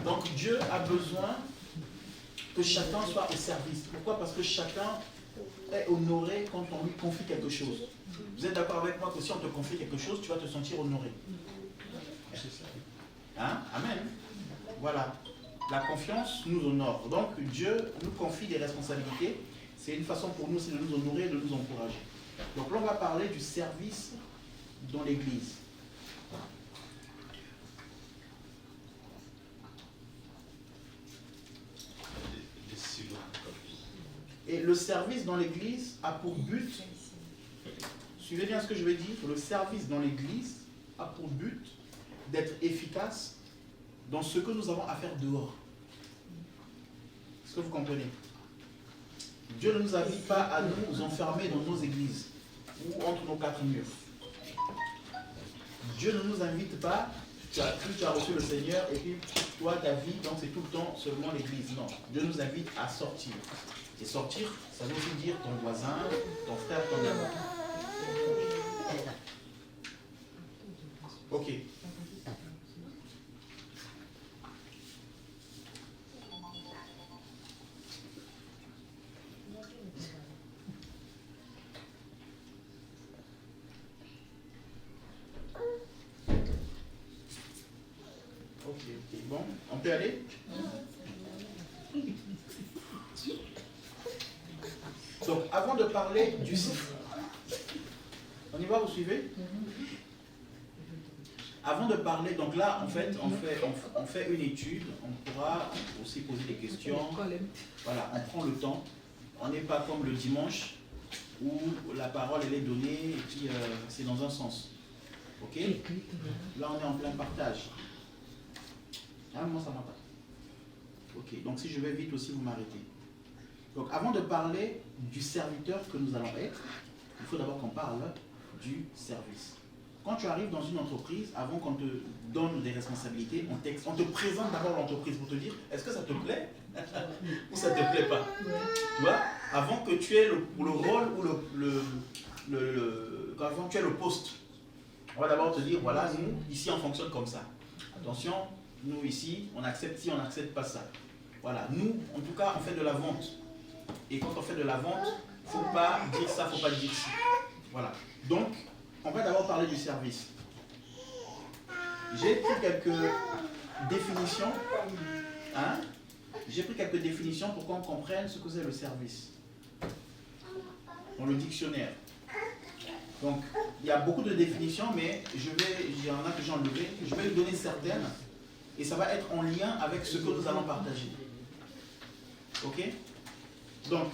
Donc Dieu a besoin que chacun soit au service. Pourquoi? Parce que chacun est honoré quand on lui confie quelque chose. Vous êtes d'accord avec moi que si on te confie quelque chose, tu vas te sentir honoré? Hein? Amen. Voilà. La confiance nous honore. Donc Dieu nous confie des responsabilités. C'est une façon pour nous aussi de nous honorer, de nous encourager. Donc là, on va parler du service dans l'Église. Et le service dans l'Église a pour but, suivez bien ce que je vais dire, le service dans l'Église a pour but d'être efficace dans ce que nous avons à faire dehors. Est-ce que vous comprenez? Dieu ne nous invite pas à nous enfermer dans nos églises ou entre nos quatre murs. Dieu ne nous invite pas, tu as reçu le Seigneur et puis toi, ta vie, donc c'est tout le temps seulement l'église. Non, Dieu nous invite à sortir. Et sortir, ça veut aussi dire ton voisin, ton frère, ton ami. Ok. Ok, bon, on peut aller? Donc, avant de parler du... On y va, vous suivez? Avant de parler, donc là, en fait, on fait une étude, on pourra aussi poser des questions. Voilà, on prend le temps. On n'est pas comme le dimanche, où la parole, elle est donnée, et puis c'est dans un sens. Ok? Là, on est en plein partage. Ah, moi, ça m'a pas. Ok, donc si je vais vite aussi, vous m'arrêtez. Donc, avant de parler du serviteur que nous allons être, il faut d'abord qu'on parle du service. Quand tu arrives dans une entreprise, avant qu'on te donne des responsabilités, on te présente d'abord l'entreprise pour te dire, est-ce que ça te plaît ou ça ne te plaît pas? Tu vois, avant que tu aies le rôle ou avant que tu aies le poste, on va d'abord te dire, voilà, nous, ici, on fonctionne comme ça. Attention, nous, ici, on accepte ci, on n'accepte pas ça. Voilà, nous, en tout cas, on fait de la vente. Et quand on fait de la vente, il ne faut pas dire ça, il ne faut pas dire ci. Voilà. Donc, on va d'abord parler du service. J'ai pris quelques définitions. Hein? J'ai pris quelques définitions pour qu'on comprenne ce que c'est le service. Dans le dictionnaire. Donc, il y a beaucoup de définitions, mais il y en a que j'ai enlevé. Je vais lui donner certaines. Et ça va être en lien avec ce que nous allons partager. Ok? Donc,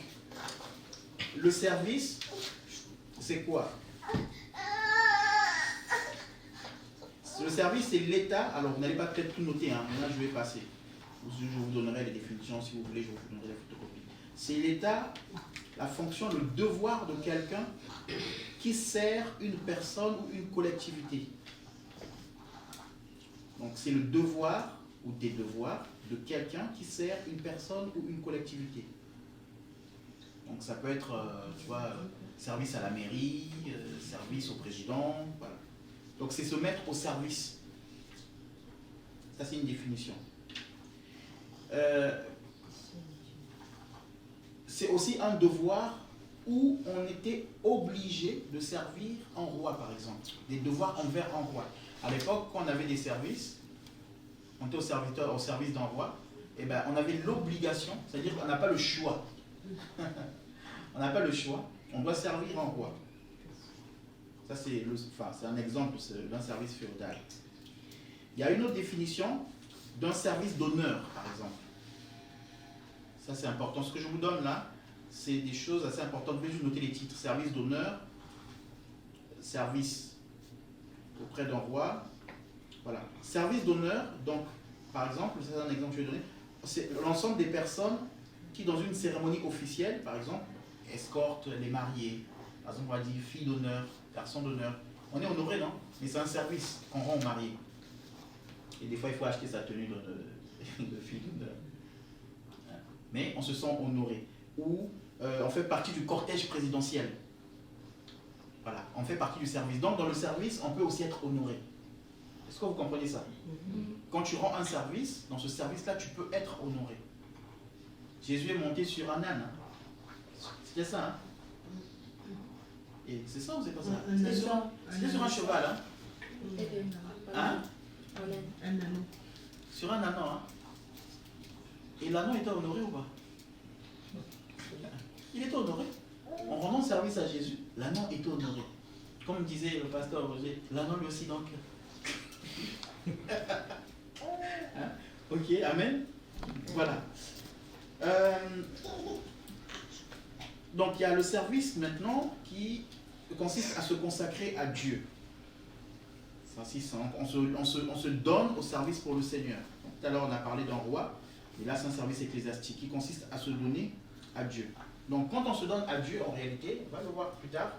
le service, c'est quoi? Le service, c'est l'état. Alors, vous n'allez pas peut-être tout noter, hein. Là, je vais passer. Je vous donnerai les définitions, si vous voulez, je vous donnerai les photocopies. C'est l'état, la fonction, le devoir de quelqu'un qui sert une personne ou une collectivité. Donc, c'est le devoir ou des devoirs de quelqu'un qui sert une personne ou une collectivité. Donc, ça peut être, tu vois, service à la mairie, service au président, voilà. Donc, c'est se mettre au service. Ça, c'est une définition. C'est aussi un devoir où on était obligé de servir un roi, par exemple. Des devoirs envers un roi. À l'époque, quand on avait des services, on était au service d'un roi, et ben, on avait l'obligation, c'est-à-dire qu'on n'a pas le choix. On n'a pas le choix, on doit servir un roi. Ça, c'est un exemple d'un service féodal. Il y a une autre définition d'un service d'honneur, par exemple. Ça, c'est important. Ce que je vous donne là, c'est des choses assez importantes. Je vais juste noter les titres. Service d'honneur, service auprès d'un roi. Voilà. Service d'honneur, donc, par exemple, c'est un exemple que je vais donner, c'est l'ensemble des personnes qui, dans une cérémonie officielle, par exemple, escortent les mariés. Par exemple, on va dire fille d'honneur, garçon d'honneur. On est honoré, non? Mais c'est un service qu'on rend aux mariés. Et des fois, il faut acheter sa tenue de fille d'honneur. Mais on se sent honoré. Ou on fait partie du cortège présidentiel. Voilà, on fait partie du service. Donc, dans le service, on peut aussi être honoré. Est-ce que vous comprenez ça? Quand tu rends un service, dans ce service-là, tu peux être honoré. Jésus est monté sur un âne. Hein? C'était ça. Hein? Et c'est ça ou c'est pas ça? C'était sur un cheval. Hein? Hein? Un anneau. Sur un anneau. Hein? Et l'anneau était honoré ou pas? Il était honoré. En rendant service à Jésus, l'anneau était honoré. Comme disait le pasteur Roger, l'anneau lui aussi donc. Hein? Ok, amen. Voilà. Donc il y a le service maintenant qui consiste à se consacrer à Dieu. Ça, on se donne au service pour le Seigneur. Donc, tout à l'heure on a parlé d'un roi, et là c'est un service ecclésiastique qui consiste à se donner à Dieu. Donc quand on se donne à Dieu, en réalité, on va le voir plus tard,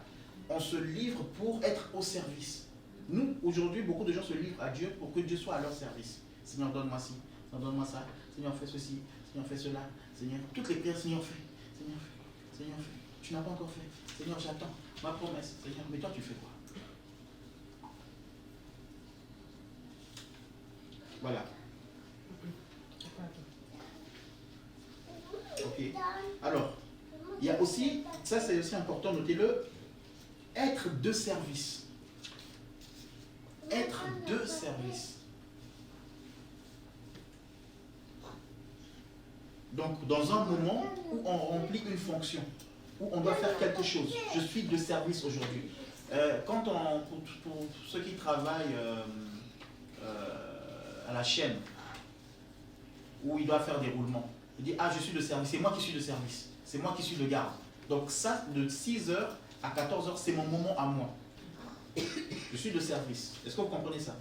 on se livre pour être au service. Nous, aujourd'hui, beaucoup de gens se livrent à Dieu pour que Dieu soit à leur service. Seigneur, donne-moi ci, Seigneur, donne-moi ça, Seigneur, fais ceci, Seigneur, fais cela, Seigneur, toutes les prières, Seigneur, fais, Seigneur, fais, Seigneur, fais. Tu n'as pas encore fait, Seigneur, j'attends ma promesse, Seigneur, mais toi, tu fais quoi? Voilà. Ok. Alors, il y a aussi, ça c'est aussi important, notez-le, être de service. Être de service. Donc, dans un moment où on remplit une fonction, où on doit faire quelque chose, je suis de service aujourd'hui. Pour ceux qui travaillent à la chaîne, où il doit faire des roulements, il dit, ah, je suis de service, c'est moi qui suis de service, c'est moi qui suis de garde. Donc ça, de 6h à 14h, c'est mon moment à moi. Je suis de service. Est-ce que vous comprenez ça?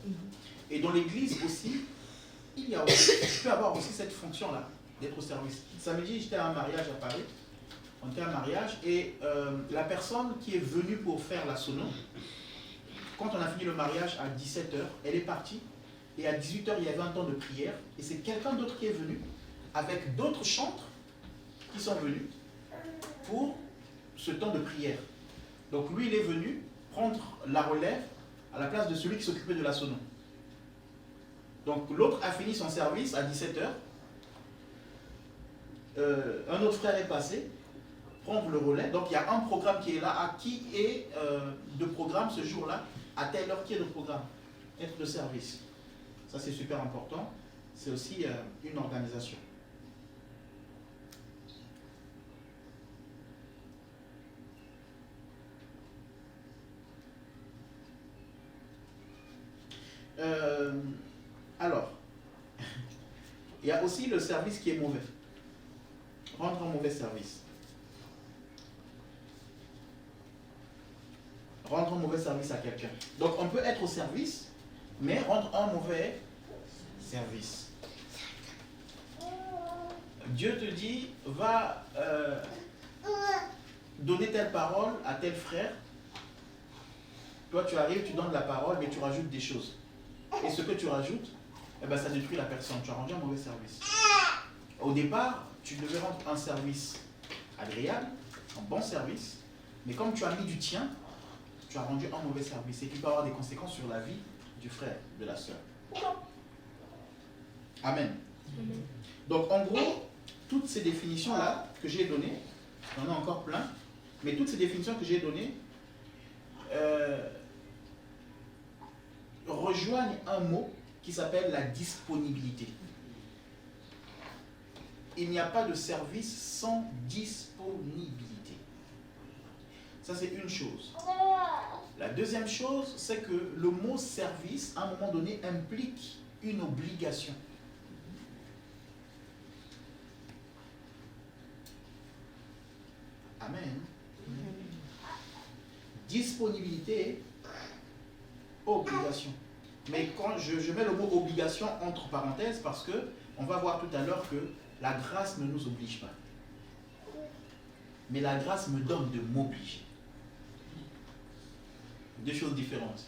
Et dans l'église aussi, il peut avoir aussi cette fonction-là, d'être au service. Samedi, j'étais à un mariage à Paris. On était à un mariage et la personne qui est venue pour faire la sono, quand on a fini le mariage à 17h, elle est partie. Et à 18h, il y avait un temps de prière. Et c'est quelqu'un d'autre qui est venu, avec d'autres chantres qui sont venus pour ce temps de prière. Donc lui, il est venu prendre la relève à la place de celui qui s'occupait de la sono. Donc l'autre a fini son service à 17h. Un autre frère est passé prendre le relais. Donc il y a un programme qui est là. À qui est de programme ce jour-là? À telle heure qui est de programme? Être de service. Ça c'est super important. C'est aussi une organisation. Alors, il y a aussi le service qui est mauvais. Rendre un mauvais service. Rendre un mauvais service à quelqu'un. Donc on peut être au service, mais rendre un mauvais service. Dieu te dit, va donner telle parole à tel frère. Toi tu arrives, tu donnes la parole, mais tu rajoutes des choses. Et ce que tu rajoutes, eh ben, ça détruit la personne. Tu as rendu un mauvais service. Au départ, tu devais rendre un service agréable, un bon service, mais comme tu as mis du tien, tu as rendu un mauvais service. Et qui peut avoir des conséquences sur la vie du frère, de la sœur. Amen. Donc en gros, toutes ces définitions-là que j'ai données, il y en a encore plein, mais toutes ces définitions que j'ai données rejoignent un mot qui s'appelle la disponibilité. Il n'y a pas de service sans disponibilité. Ça, c'est une chose. La deuxième chose, c'est que le mot service, à un moment donné, implique une obligation. Amen. Disponibilité, obligation. Mais quand je mets le mot obligation entre parenthèses parce que on va voir tout à l'heure que la grâce ne nous oblige pas. Mais la grâce me donne de m'obliger. Deux choses différentes.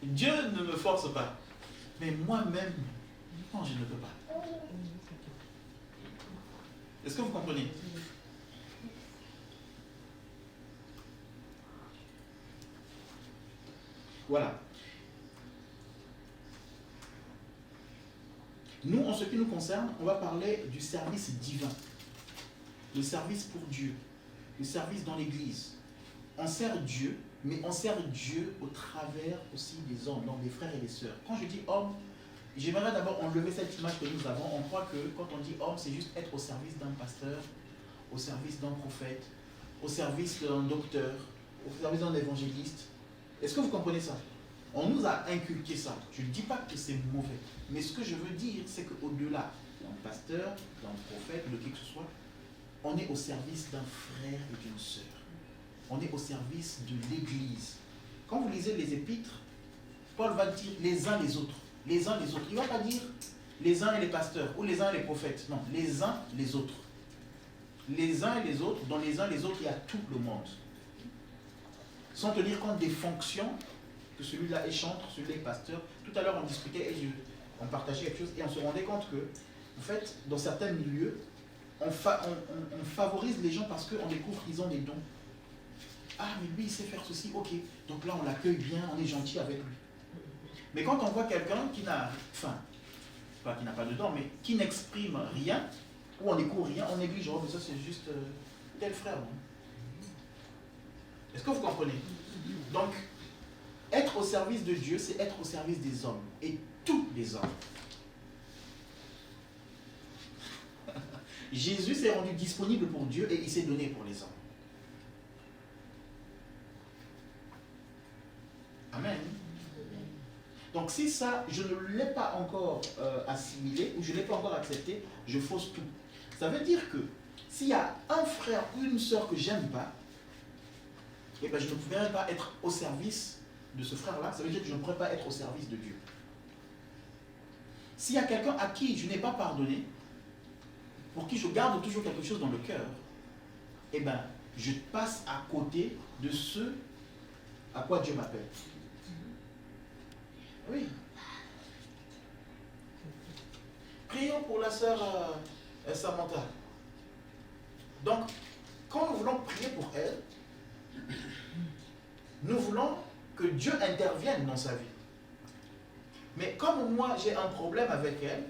Dieu ne me force pas. Mais moi-même, non, je ne peux pas. Est-ce que vous comprenez? Voilà. Nous, en ce qui nous concerne, on va parler du service divin. Le service pour Dieu. Le service dans l'Église. On sert Dieu, mais on sert Dieu au travers aussi des hommes, donc des frères et des sœurs. Quand je dis homme, j'aimerais d'abord enlever cette image que nous avons. On croit que quand on dit homme, c'est juste être au service d'un pasteur, au service d'un prophète, au service d'un docteur, au service d'un évangéliste. Est-ce que vous comprenez ça? On nous a inculqué ça. Je ne dis pas que c'est mauvais. Mais ce que je veux dire, c'est qu'au-delà d'un pasteur, d'un prophète, de qui que ce soit, on est au service d'un frère et d'une sœur. On est au service de l'Église. Quand vous lisez les épîtres, Paul va dire les uns les autres. Les uns les autres. Il ne va pas dire les uns et les pasteurs ou les uns et les prophètes. Non, les uns les autres. Les uns et les autres, dans les uns et les autres, il y a tout le monde. Sans tenir compte des fonctions que celui-là est chantre, celui-là est pasteur. Tout à l'heure, on discutait et on partageait quelque chose et on se rendait compte que, en fait, dans certains milieux, on favorise les gens parce qu'on découvre qu'ils ont des dons. Ah, mais lui, il sait faire ceci, ok. Donc là, on l'accueille bien, on est gentil avec lui. Mais quand on voit quelqu'un qui n'a, enfin, pas qui n'a pas de dons, mais qui n'exprime rien, ou on découvre rien, on néglige, oh, mais ça c'est juste tel frère. Est-ce que vous comprenez? Donc, être au service de Dieu, c'est être au service des hommes, et tous les hommes. Jésus s'est rendu disponible pour Dieu et il s'est donné pour les hommes. Amen. Donc si ça, je ne l'ai pas encore assimilé ou je ne l'ai pas encore accepté, je fausse tout. Ça veut dire que s'il y a un frère ou une sœur que j'aime pas, eh ben, je ne pourrais pas être au service de ce frère-là. Ça veut dire que je ne pourrais pas être au service de Dieu. S'il y a quelqu'un à qui je n'ai pas pardonné, pour qui je garde toujours quelque chose dans le cœur, eh ben, je passe à côté de ce à quoi Dieu m'appelle. Oui. Prions pour la sœur Samantha. Donc, quand nous voulons prier pour elle, nous voulons que Dieu intervienne dans sa vie. Mais comme moi j'ai un problème avec elle,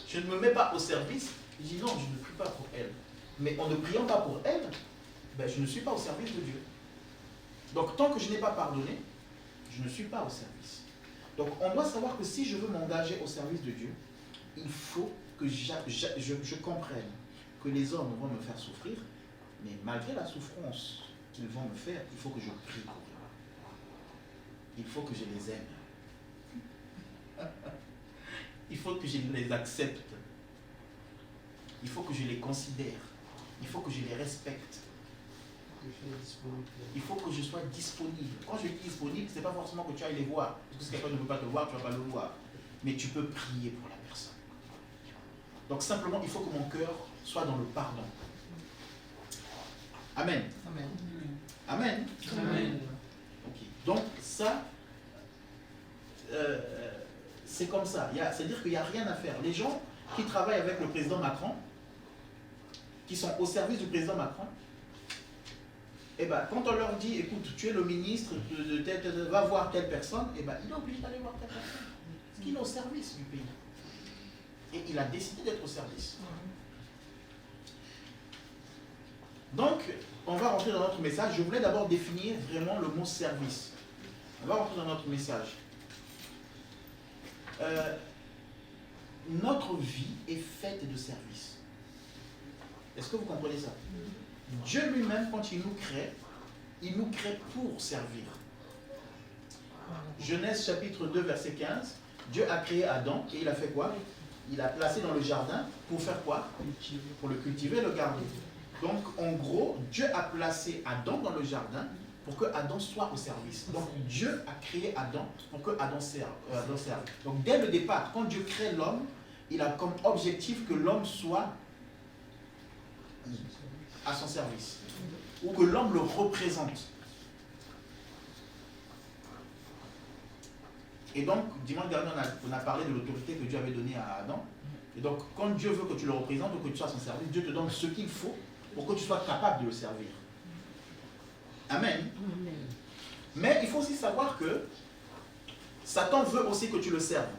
je ne me mets pas au service, je dis non, je ne prie pas pour elle. Mais en ne priant pas pour elle, ben, je ne suis pas au service de Dieu. Donc tant que je n'ai pas pardonné, je ne suis pas au service. Donc on doit savoir que si je veux m'engager au service de Dieu, il faut que je comprenne que les hommes vont me faire souffrir, mais malgré la souffrance qu'ils vont me faire, il faut que je prie pour eux. Il faut que je les aime. Il faut que je les accepte. Il faut que je les considère. Il faut que je les respecte. Il faut que je sois disponible. Quand je dis disponible, ce n'est pas forcément que tu ailles les voir. Parce que si quelqu'un ne veut pas te voir, tu ne vas pas le voir. Mais tu peux prier pour la personne. Donc simplement, il faut que mon cœur soit dans le pardon. Amen. Amen. Amen. Amen. Okay. Donc ça, c'est comme ça. C'est-à-dire qu'il n'y a rien à faire. Les gens qui travaillent avec le président Macron, qui sont au service du président Macron, eh ben, quand on leur dit, écoute, tu es le ministre, va voir telle personne, eh ben, il est obligé d'aller voir telle personne. Parce qu'il est au service du pays. Et il a décidé d'être au service. Donc, on va rentrer dans notre message. Je voulais d'abord définir vraiment le mot service. On va rentrer dans notre message. Notre vie est faite de service. Est-ce que vous comprenez ça? Dieu lui-même, quand il nous crée pour servir. Genèse chapitre 2, verset 15. Dieu a créé Adam et il a fait quoi? Il l'a placé dans le jardin pour faire quoi? Pour le cultiver, le garder. Donc, en gros, Dieu a placé Adam dans le jardin pour que Adam soit au service. Donc, Dieu a créé Adam pour que Adam serve. Donc, dès le départ, quand Dieu crée l'homme, il a comme objectif que l'homme soit à son service. Ou que l'homme le représente. Et donc, dimanche dernier, on a parlé de l'autorité que Dieu avait donnée à Adam. Et donc, quand Dieu veut que tu le représentes ou que tu sois à son service, Dieu te donne ce qu'il faut pour que tu sois capable de le servir. Amen. Mais il faut aussi savoir que Satan veut aussi que tu le serves.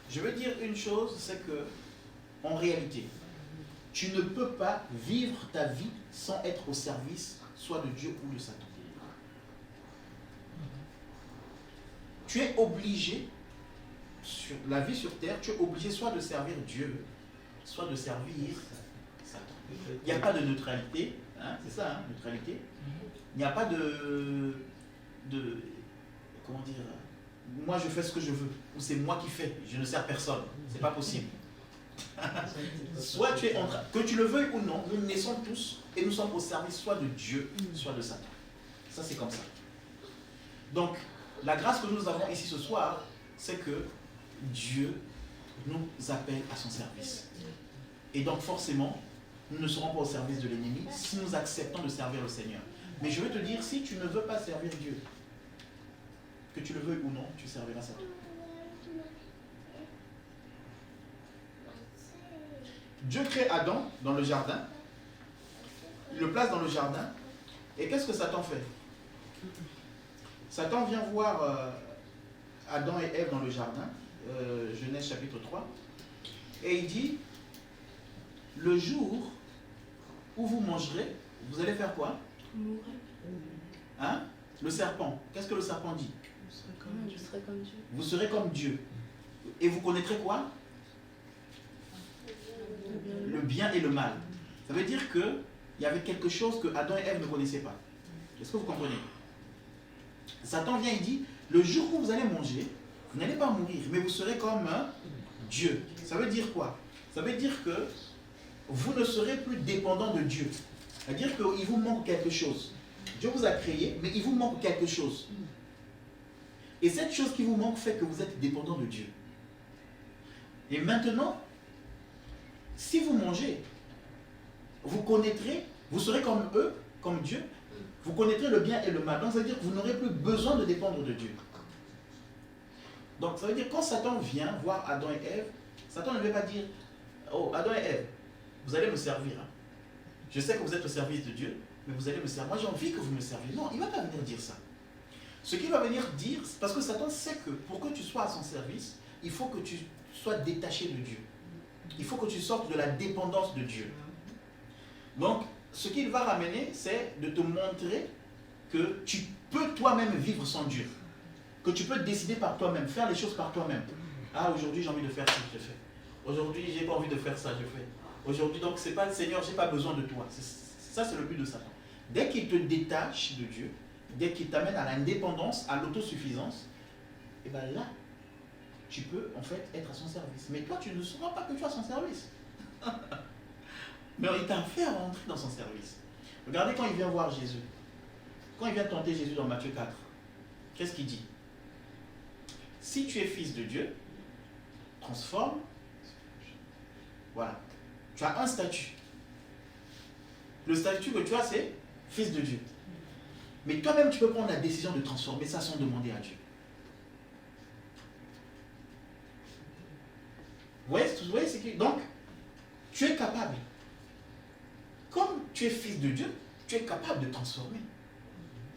Je veux dire une chose, c'est que, en réalité, tu ne peux pas vivre ta vie sans être au service soit de Dieu ou de Satan. Tu es obligé, sur la vie sur terre, tu es obligé soit de servir Dieu, soit de servir Satan. Il n'y a pas de neutralité, hein, c'est ça, hein, neutralité. Il n'y a pas de comment dire, moi je fais ce que je veux, ou c'est moi qui fais, je ne sers personne. C'est pas possible. Soit tu es en train, que tu le veuilles ou non, nous naissons tous et nous sommes au service soit de Dieu, soit de Satan. Ça c'est comme ça. Donc, la grâce que nous avons ici ce soir, c'est que Dieu nous appelle à son service. Et donc forcément, nous ne serons pas au service de l'ennemi si nous acceptons de servir le Seigneur. Mais je veux te dire, si tu ne veux pas servir Dieu, que tu le veuilles ou non, tu serviras Satan. Dieu crée Adam dans le jardin, il le place dans le jardin, et qu'est-ce que Satan fait? Satan vient voir Adam et Ève dans le jardin, Genèse chapitre 3, et il dit, le jour où vous mangerez, vous allez faire quoi? Hein? Le serpent. Qu'est-ce que le serpent dit? Je serai comme Dieu. Vous serez comme Dieu. Et vous connaîtrez quoi? Le bien et le mal. Ça veut dire qu'il y avait quelque chose que Adam et Ève ne connaissaient pas. Est-ce que vous comprenez? Satan vient et dit, le jour où vous allez manger, vous n'allez pas mourir, mais vous serez comme Dieu. Ça veut dire quoi? Ça veut dire que vous ne serez plus dépendant de Dieu. C'est-à-dire qu'il vous manque quelque chose. Dieu vous a créé, mais il vous manque quelque chose. Et cette chose qui vous manque fait que vous êtes dépendant de Dieu. Et maintenant, si vous mangez, vous connaîtrez, vous serez comme eux, comme Dieu, vous connaîtrez le bien et le mal. Donc ça veut dire que vous n'aurez plus besoin de dépendre de Dieu. Donc ça veut dire que quand Satan vient voir Adam et Ève, Satan ne veut pas dire, oh Adam et Ève, vous allez me servir. Hein. Je sais que vous êtes au service de Dieu, mais vous allez me servir. Moi j'ai envie que vous me serviez. Non, il ne va pas venir dire ça. Ce qu'il va venir dire, parce que Satan sait que pour que tu sois à son service, il faut que tu sois détaché de Dieu. Il faut que tu sortes de la dépendance de Dieu. Donc, ce qu'il va ramener, c'est de te montrer que tu peux toi-même vivre sans Dieu. Que tu peux décider par toi-même, faire les choses par toi-même. Ah, aujourd'hui j'ai envie de faire ça, je fais. Aujourd'hui, j'ai pas envie de faire ça, je fais. Aujourd'hui, donc, c'est pas le Seigneur, j'ai pas besoin de toi. Ça, c'est le but de Satan. Dès qu'il te détache de Dieu, dès qu'il t'amène à l'indépendance, à l'autosuffisance, et bien là, tu peux en fait être à son service. Mais toi, tu ne sauras pas que tu es à son service. Mais il t'a fait rentrer dans son service. Regardez quand il vient voir Jésus. Quand il vient tenter Jésus dans Matthieu 4, qu'est-ce qu'il dit? Si tu es fils de Dieu, transforme. Voilà. Tu as un statut. Le statut que tu as, c'est fils de Dieu. Mais toi-même, tu peux prendre la décision de transformer ça sans demander à Dieu. Vous voyez ce qui... Donc, tu es capable. Comme tu es fils de Dieu, tu es capable de transformer.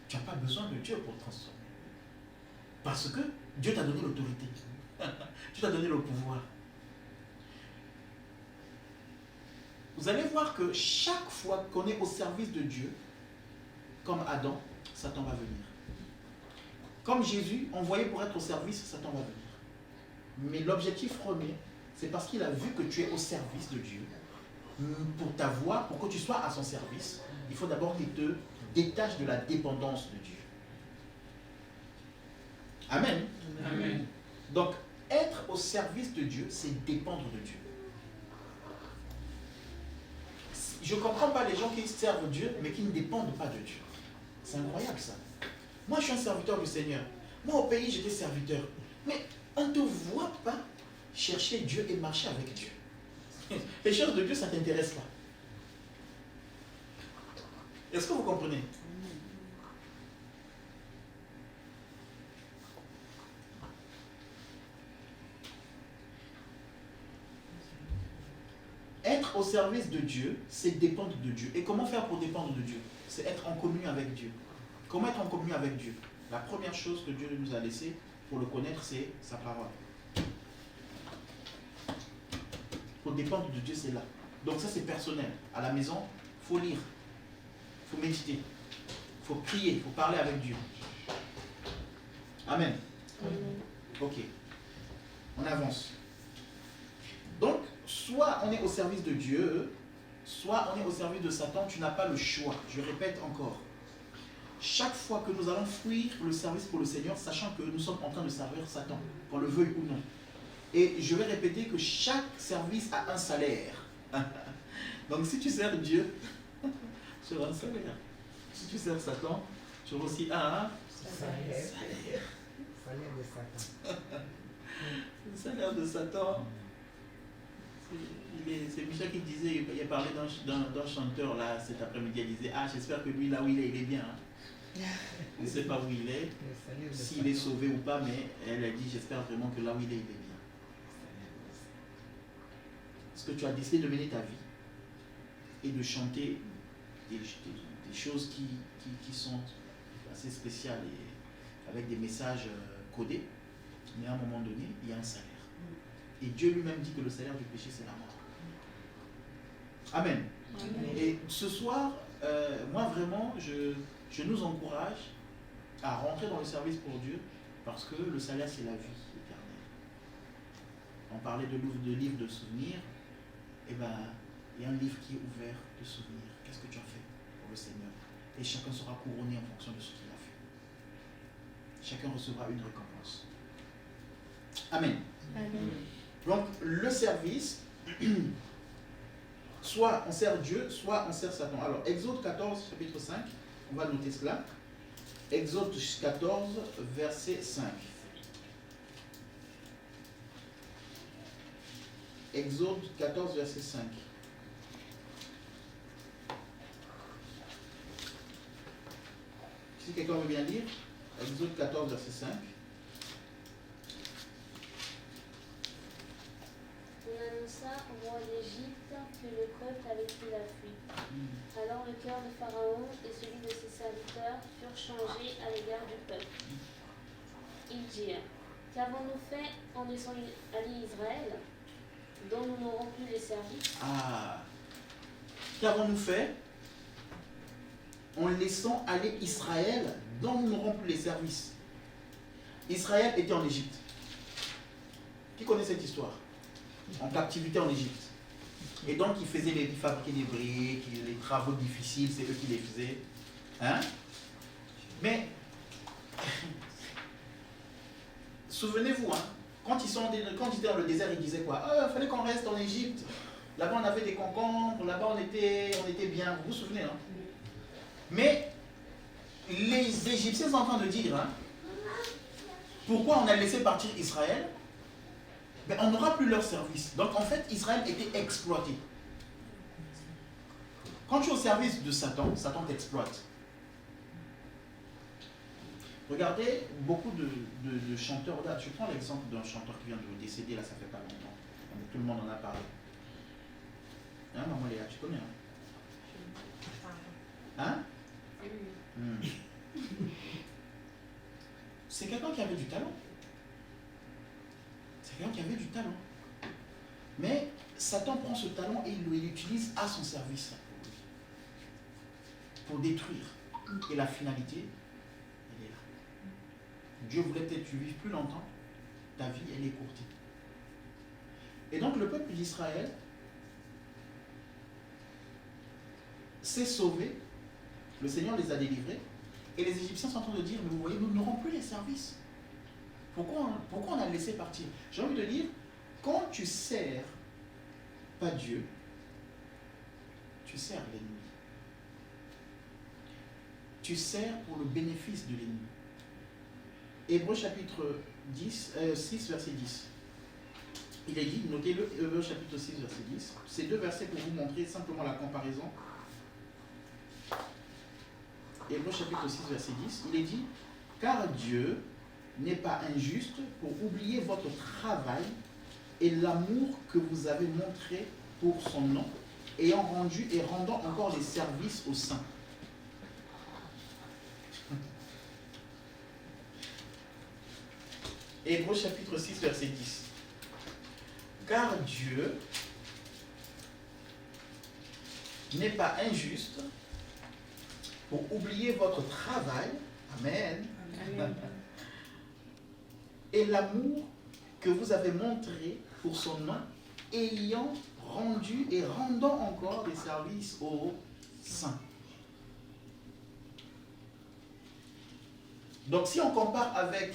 Tu n'as pas besoin de Dieu pour transformer. Parce que Dieu t'a donné l'autorité. Dieu t'a donné le pouvoir. Vous allez voir que chaque fois qu'on est au service de Dieu, comme Adam, Satan va venir. Comme Jésus, envoyé pour être au service, Satan va venir. Mais l'objectif premier, c'est parce qu'il a vu que tu es au service de Dieu. Pour t'avoir, pour que tu sois à son service, il faut d'abord qu'il te détache de la dépendance de Dieu. Amen. Amen. Donc, être au service de Dieu, c'est dépendre de Dieu. Je ne comprends pas les gens qui servent Dieu, mais qui ne dépendent pas de Dieu. C'est incroyable ça. Moi, je suis un serviteur du Seigneur. Moi, au pays, j'étais serviteur. Mais on ne te voit pas chercher Dieu et marcher avec Dieu. Les choses de Dieu, ça ne t'intéresse pas. Est-ce que vous comprenez? Être au service de Dieu, c'est dépendre de Dieu. Et comment faire pour dépendre de Dieu? C'est être en communion avec Dieu. Comment être en communion avec Dieu? La première chose que Dieu nous a laissée pour le connaître, c'est sa parole. Pour dépendre de Dieu, c'est là. Donc ça, c'est personnel. À la maison, il faut lire, il faut méditer, il faut prier, il faut parler avec Dieu. Amen. Ok. On avance. Donc, soit on est au service de Dieu, soit on est au service de Satan. Tu n'as pas le choix. Je répète encore. Chaque fois que nous allons fuir le service pour le Seigneur, sachant que nous sommes en train de servir Satan, qu'on le veuille ou non. Et je vais répéter que chaque service a un salaire. Donc si tu sers Dieu, tu auras un salaire. Si tu sers Satan, tu auras aussi un salaire. Salaire de Satan. Le salaire de Satan. C'est Michel qui disait, il a parlé d'un chanteur là cet après-midi, il disait, ah j'espère que lui là où il est bien. Je ne sais pas où il est, s'il est sauvé ou pas, mais elle a dit, j'espère vraiment que là où il est bien. Parce que tu as décidé de mener ta vie et de chanter des choses qui sont assez spéciales et avec des messages codés, mais à un moment donné, il y a un salaire. Et Dieu lui-même dit que le salaire du péché, c'est la mort. Amen. Amen. Et ce soir, moi vraiment, je nous encourage à rentrer dans le service pour Dieu parce que le salaire, c'est la vie éternelle. On parlait de livres de souvenirs. Eh bien, il y a un livre qui est ouvert de souvenirs. Qu'est-ce que tu as fait pour le Seigneur? Et chacun sera couronné en fonction de ce qu'il a fait. Chacun recevra une récompense. Amen. Amen. Donc, le service, soit on sert Dieu, soit on sert Satan. Alors, Exode 14, chapitre 5, on va noter cela. Exode 14, verset 5. Exode 14, verset 5. Si quelqu'un veut bien lire, Exode 14, verset 5. On annonça au roi d'Égypte que le peuple avait pris la fuite. Alors le cœur de Pharaon et celui de ses serviteurs furent changés à l'égard du peuple. Ils dirent, qu'avons-nous fait en laissant aller Israël, dont nous n'aurons plus les services? Ah, qu'avons-nous fait en laissant aller Israël, dont nous n'aurons plus les services? Israël était en Égypte. Qui connaît cette histoire? En captivité en Égypte. Et donc, ils fabriquaient des briques, les travaux difficiles, c'est eux qui les faisaient. Hein? Mais, souvenez-vous, hein, quand ils étaient dans le désert, ils disaient quoi? Il fallait qu'on reste en Égypte. Là-bas, on avait des concombres, là-bas, on était bien. Vous vous souvenez, hein? Mais, les Égyptiens sont en train de dire, hein, pourquoi on a laissé partir Israël? Mais on n'aura plus leur service. Donc en fait, Israël était exploité. Quand tu es au service de Satan, Satan t'exploite. Regardez beaucoup de chanteurs. Là, je prends l'exemple d'un chanteur qui vient de décéder, là, ça fait pas longtemps. Tout le monde en a parlé. Hein, maman Léa, tu connais, hein? C'est quelqu'un qui avait du talent. C'est quelqu'un qui avait du talent. Mais Satan prend ce talent et il l'utilise à son service pour détruire. Et la finalité, elle est là. Dieu voulait peut-être que tu vives plus longtemps. Ta vie, elle est écourtée. Et donc le peuple d'Israël s'est sauvé. Le Seigneur les a délivrés. Et les Égyptiens sont en train de dire, mais vous voyez, nous n'aurons plus les services. Pourquoi on a laissé partir? J'ai envie de dire, quand tu sers pas Dieu, tu sers l'ennemi. Tu sers pour le bénéfice de l'ennemi. Hébreux chapitre 6, verset 10. Il est dit, notez-le, Hébreux chapitre 6, verset 10. Ces deux versets pour vous montrer simplement la comparaison. Hébreux chapitre 6, verset 10. Il est dit, car Dieu n'est pas injuste pour oublier votre travail et l'amour que vous avez montré pour son nom, ayant rendu et rendant encore des services aux saints. Hébreux chapitre 6, verset 10. Car Dieu n'est pas injuste pour oublier votre travail, Amen, Amen. et l'amour que vous avez montré pour son nom, ayant rendu et rendant encore des services aux saints. Donc si on compare avec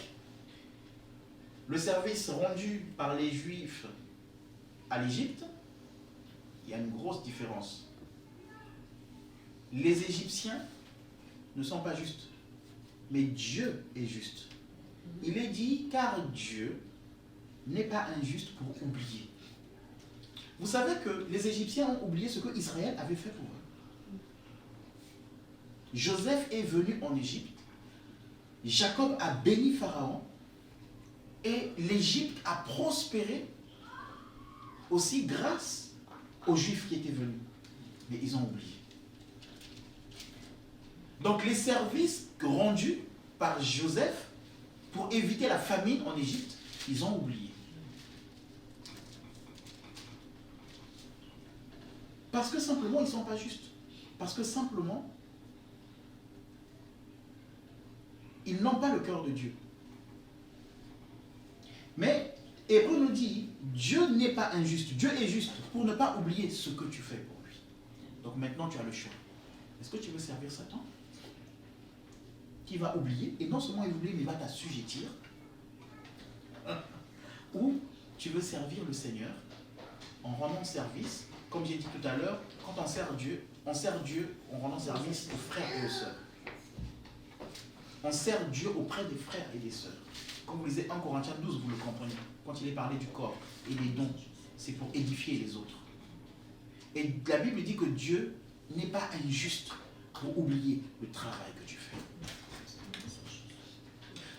le service rendu par les Juifs à l'Égypte, il y a une grosse différence. Les Égyptiens ne sont pas justes, mais Dieu est juste. Il est dit, car Dieu n'est pas injuste pour oublier. Vous savez que les Égyptiens ont oublié ce que Israël avait fait pour eux. Joseph est venu en Égypte, Jacob a béni Pharaon, et l'Égypte a prospéré aussi grâce aux Juifs qui étaient venus. Mais ils ont oublié. Donc les services rendus par Joseph pour éviter la famine en Égypte, ils ont oublié. Parce que simplement, ils ne sont pas justes. Parce que simplement, ils n'ont pas le cœur de Dieu. Mais Hébreu nous dit, Dieu n'est pas injuste. Dieu est juste pour ne pas oublier ce que tu fais pour lui. Donc maintenant, tu as le choix. Est-ce que tu veux servir Satan, qui va oublier, et non seulement il oublie, mais il va t'assujettir, ou tu veux servir le Seigneur en rendant service, comme j'ai dit tout à l'heure, quand on sert Dieu en rendant service aux frères et aux sœurs. On sert Dieu auprès des frères et des sœurs. Comme vous lisez 1 Corinthiens 12, vous le comprenez, quand il est parlé du corps et des dons, c'est pour édifier les autres. Et la Bible dit que Dieu n'est pas injuste pour oublier le travail que tu fais.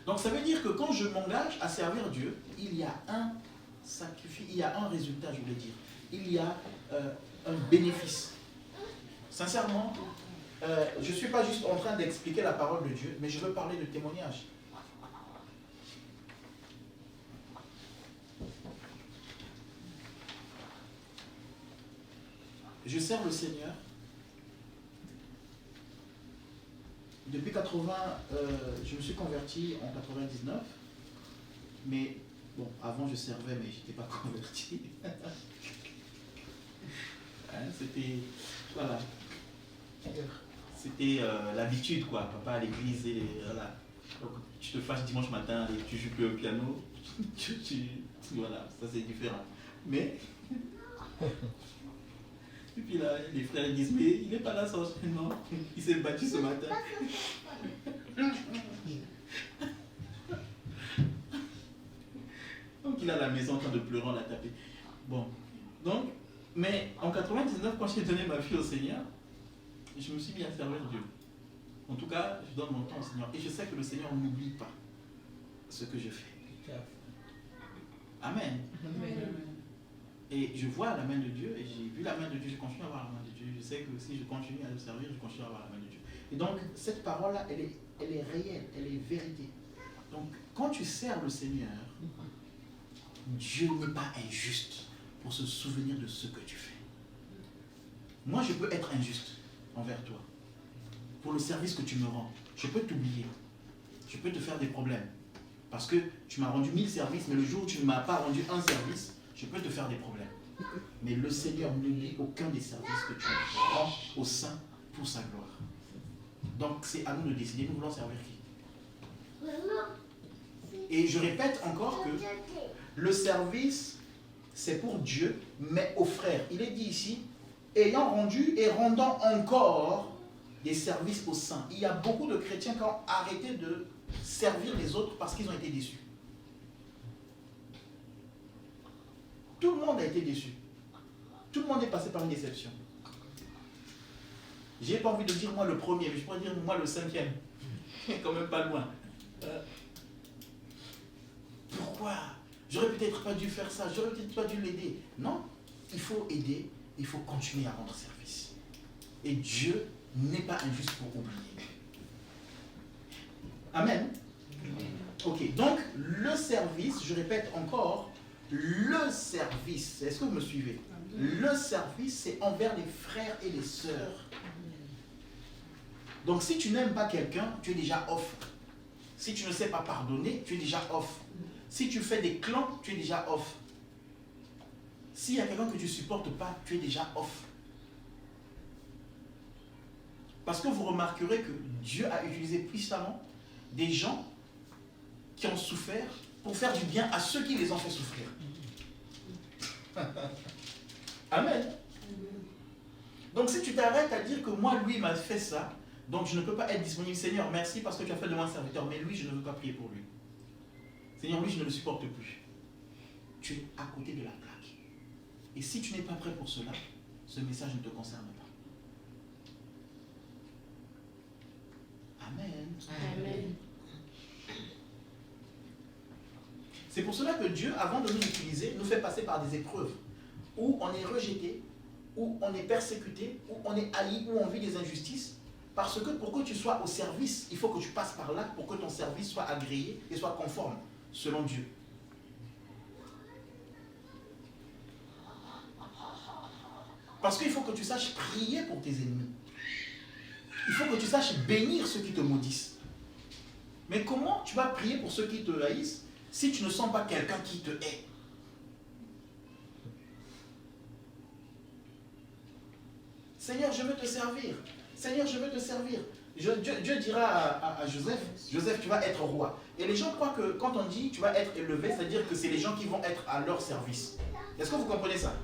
Donc ça veut dire que quand je m'engage à servir Dieu, il y a un sacrifice, il y a un résultat, je voulais dire. Il y a un bénéfice. Sincèrement, je ne suis pas juste en train d'expliquer la parole de Dieu, mais je veux parler de témoignage. Je sers le Seigneur. Depuis 80, je me suis converti en 99. Mais bon, avant je servais, mais je n'étais pas converti. C'était, voilà. C'était l'habitude, quoi. Papa à l'église, et voilà. Donc, tu te fâches dimanche matin et tu joues plus au piano. Voilà, ça c'est différent. Mais, et puis là, les frères disent, mais il n'est pas là sans enchaînement. Il s'est battu ce matin. Donc il est à la maison en train de pleurer, on l'a tapé. Bon, donc, mais en 99, quand j'ai donné ma vie au Seigneur, je me suis mis à servir Dieu. En tout cas, je donne mon temps au Seigneur. Et je sais que le Seigneur n'oublie pas ce que je fais. Amen. Amen. Et je vois la main de Dieu, et j'ai vu la main de Dieu, je continue à avoir la main de Dieu. Je sais que si je continue à le servir, je continue à avoir la main de Dieu. Et donc, cette parole-là, elle est réelle, elle est vérité. Donc, quand tu sers le Seigneur, Dieu n'est pas injuste pour se souvenir de ce que tu fais. Moi, je peux être injuste envers toi. Pour le service que tu me rends, je peux t'oublier. Je peux te faire des problèmes. Parce que tu m'as rendu 1000 services, mais le jour où tu ne m'as pas rendu un service, je peux te faire des problèmes. Mais le Seigneur n'oublie aucun des services que tu rends au sein pour sa gloire. Donc c'est à nous de décider, nous voulons servir qui? Et je répète encore que le service, c'est pour Dieu, mais aux frères. Il est dit ici, ayant rendu et rendant encore des services aux saints. Il y a beaucoup de chrétiens qui ont arrêté de servir les autres parce qu'ils ont été déçus. Tout le monde a été déçu. Tout le monde est passé par une déception. J'ai pas envie de dire moi le premier, mais je pourrais dire moi le 5e. Quand même pas loin. Pourquoi? J'aurais peut-être pas dû faire ça, j'aurais peut-être pas dû l'aider. Non, il faut aider, il faut continuer à rendre service. Et Dieu n'est pas injuste pour oublier. Amen. Ok, donc le service, je répète encore, le service, est-ce que vous me suivez? Le service, c'est envers les frères et les sœurs. Donc si tu n'aimes pas quelqu'un, tu es déjà off. Si tu ne sais pas pardonner, tu es déjà off. Si tu fais des clans, tu es déjà off. S'il y a quelqu'un que tu ne supportes pas, tu es déjà off. Parce que vous remarquerez que Dieu a utilisé puissamment des gens qui ont souffert pour faire du bien à ceux qui les ont fait souffrir. Amen. Donc si tu t'arrêtes à dire que moi, lui, m'a fait ça, donc je ne peux pas être disponible. Seigneur, merci parce que tu as fait de moi un serviteur, mais lui, je ne veux pas prier pour lui. Seigneur, lui, je ne le supporte plus. Tu es à côté de la plaque. Et si tu n'es pas prêt pour cela, ce message ne te concerne pas. Amen. Amen. C'est pour cela que Dieu, avant de nous utiliser, nous fait passer par des épreuves où on est rejeté, où on est persécuté, où on est haï, où on vit des injustices. Parce que pour que tu sois au service, il faut que tu passes par là pour que ton service soit agréé et soit conforme selon Dieu. Parce qu'il faut que tu saches prier pour tes ennemis. Il faut que tu saches bénir ceux qui te maudissent. Mais comment tu vas prier pour ceux qui te haïssent si tu ne sens pas quelqu'un qui te hait? Seigneur, je veux te servir. Seigneur, je veux te servir. Dieu dira à Joseph, Joseph, tu vas être roi. Et les gens croient que quand on dit tu vas être élevé, c'est-à-dire que c'est les gens qui vont être à leur service. Est-ce que vous comprenez ça?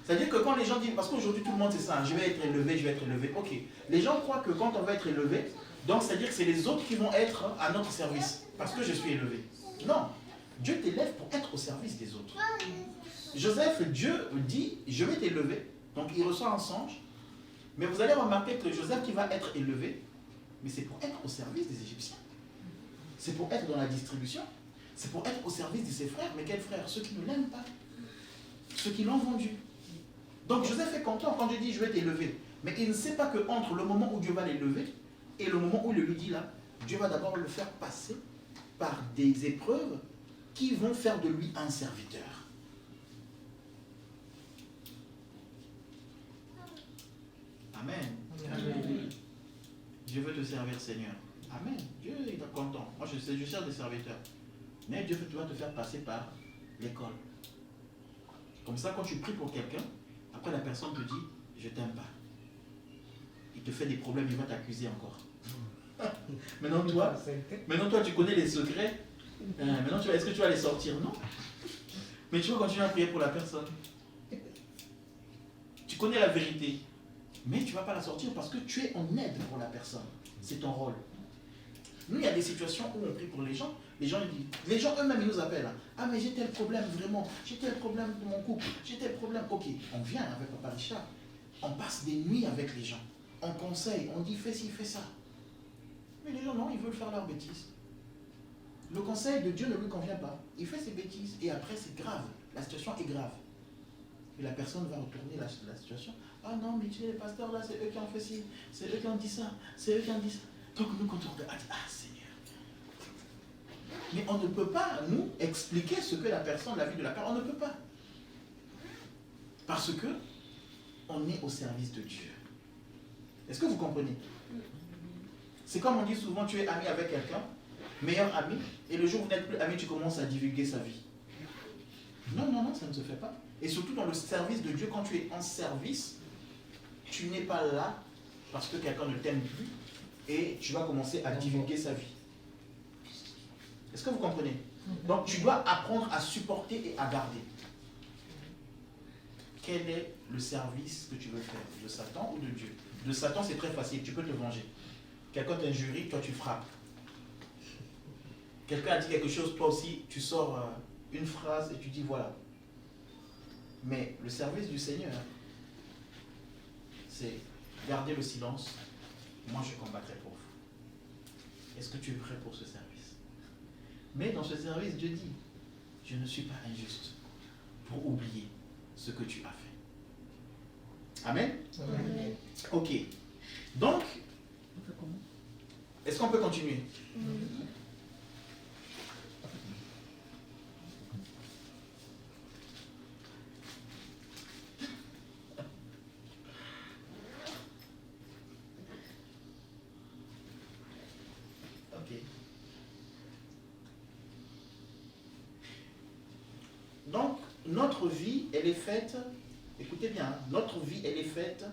C'est-à-dire que quand les gens disent, parce qu'aujourd'hui tout le monde c'est ça, je vais être élevé, je vais être élevé. Ok. Les gens croient que quand on va être élevé, donc c'est-à-dire que c'est les autres qui vont être à notre service, parce que je suis élevé. Non. Dieu t'élève pour être au service des autres. Joseph, Dieu dit, je vais t'élever. Donc il reçoit un songe. Mais vous allez remarquer que Joseph qui va être élevé, mais c'est pour être au service des Égyptiens. C'est pour être dans la distribution. C'est pour être au service de ses frères. Mais quels frères? Ceux qui ne l'aiment pas. Ceux qui l'ont vendu. Donc Joseph est content quand Dieu dit je vais t'élever. Mais il ne sait pas qu'entre le moment où Dieu va l'élever et le moment où il lui dit là, Dieu va d'abord le faire passer par des épreuves qui vont faire de lui un serviteur. Amen. Amen. Je veux te servir, Seigneur. Amen. Dieu est content. Moi, je sers des serviteurs. Mais Dieu doit te faire passer par l'école. Comme ça, quand tu pries pour quelqu'un, après la personne te dit, je t'aime pas. Il te fait des problèmes, il va t'accuser encore. Maintenant, toi, tu connais les secrets. Maintenant, est-ce que tu vas les sortir? Non. Mais tu vas continuer à prier pour la personne. Tu connais la vérité. Mais tu ne vas pas la sortir parce que tu es en aide pour la personne. C'est ton rôle. Nous, il y a des situations où on prie pour les gens eux-mêmes, ils nous appellent. Ah, mais j'ai tel problème, vraiment. J'ai tel problème de mon couple. J'ai tel problème. Ok, on vient avec Papa Richard. On passe des nuits avec les gens. On conseille, on dit fais ci, fais ça. Mais les gens, non, ils veulent faire leurs bêtises. Le conseil de Dieu ne lui convient pas. Il fait ses bêtises et après, c'est grave. La situation est grave. Et la personne va retourner la situation. Ah non, mais tu sais, les pasteurs là, c'est eux qui ont fait ci, c'est eux qui ont dit ça, c'est eux qui ont dit ça. Donc nous, quand on regarde, ah Seigneur. Mais on ne peut pas, nous, expliquer ce que la personne, la vie de la personne, on ne peut pas. Parce que on est au service de Dieu. Est-ce que vous comprenez? C'est comme on dit souvent, tu es ami avec quelqu'un, meilleur ami, et le jour où vous n'êtes plus ami, tu commences à divulguer sa vie. Non, non, non, ça ne se fait pas. Et surtout dans le service de Dieu, quand tu es en service, tu n'es pas là parce que quelqu'un ne t'aime plus et tu vas commencer à divulguer sa vie. Est-ce que vous comprenez? Donc tu dois apprendre à supporter et à garder. Quel est le service que tu veux faire? De Satan ou de Dieu? De Satan, c'est très facile, tu peux te venger. Quelqu'un t'injurie, toi tu frappes. Quelqu'un a dit quelque chose, toi aussi, tu sors une phrase et tu dis voilà. Mais le service du Seigneur, c'est garder le silence. Moi, je combattrai pour vous. Est-ce que tu es prêt pour ce service? Mais dans ce service, Dieu dit, je ne suis pas injuste pour oublier ce que tu as fait. Amen? Amen. Ok. Donc, est-ce qu'on peut continuer? Donc, notre vie, elle est faite, écoutez bien, hein, notre vie, elle est faite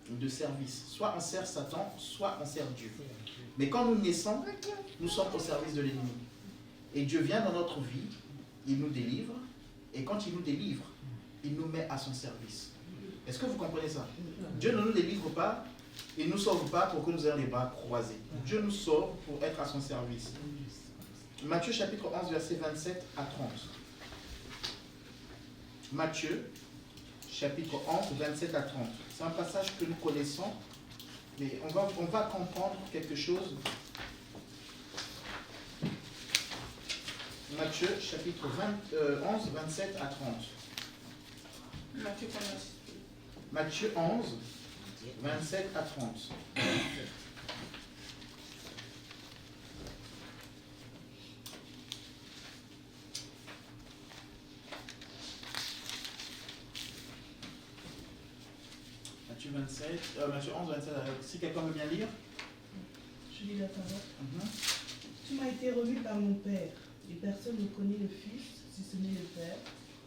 de service. Soit on sert Satan, soit on sert Dieu. Mais quand nous naissons, nous sommes au service de l'ennemi. Et Dieu vient dans notre vie, il nous délivre, et quand il nous délivre, il nous met à son service. Est-ce que vous comprenez ça? Dieu ne nous délivre pas, il ne nous sauve pas pour que nous ayons les bras croisés. Dieu nous sauve pour être à son service. Matthieu chapitre 11, versets 27 à 30. Matthieu chapitre 11, 27 à 30. C'est un passage que nous connaissons, mais on va comprendre quelque chose. Matthieu chapitre 11, 27 à 30. Matthieu 11, 27 à 30. Matthieu 11, 27 à 30. Si quelqu'un veut bien lire. Je lis la parole. Tu m'as été remis par mon Père, et personne ne connaît le Fils, si ce n'est le Père.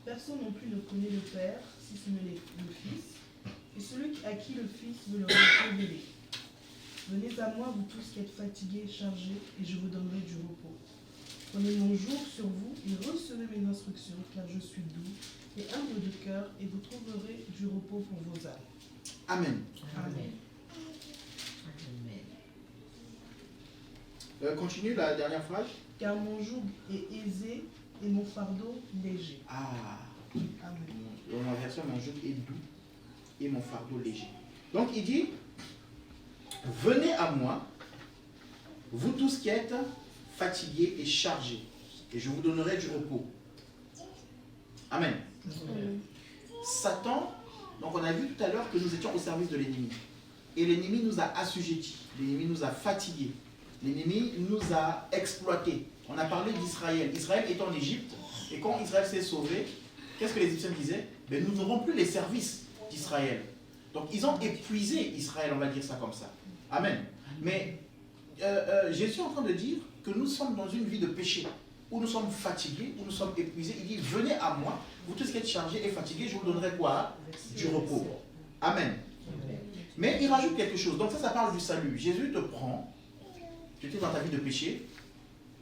Personne non plus ne connaît le Père, si ce n'est le Fils, et celui à qui le Fils veut le révéler. Venez à moi, vous tous qui êtes fatigués et chargés, et je vous donnerai du repos. Prenez mon joug sur vous et recevez mes instructions, car je suis doux et humble de cœur, et vous trouverez du repos pour vos âmes. Amen. Amen. Continue la dernière phrase. Car mon joug est aisé et mon fardeau léger. Ah. Amen. Dans la version, mon joug est doux et mon fardeau léger. Donc il dit, venez à moi, vous tous qui êtes fatigués et chargés, et je vous donnerai du repos. Amen. Satan, donc on a vu tout à l'heure que nous étions au service de l'ennemi. Et l'ennemi nous a assujettis, l'ennemi nous a fatigués, l'ennemi nous a exploités. On a parlé d'Israël. Israël est en Égypte, et quand Israël s'est sauvé, qu'est-ce que les Égyptiens disaient? Ben, nous n'aurons plus les services d'Israël. Donc ils ont épuisé Israël, on va dire ça comme ça. Amen. Mais Jésus est en train de dire que nous sommes dans une vie de péché, où nous sommes fatigués, où nous sommes épuisés. Il dit, venez à moi, vous tous qui êtes chargés et fatigués, je vous donnerai quoi? Du repos. Amen. Mais il rajoute quelque chose. Donc ça parle du salut. Jésus te prend, tu étais dans ta vie de péché,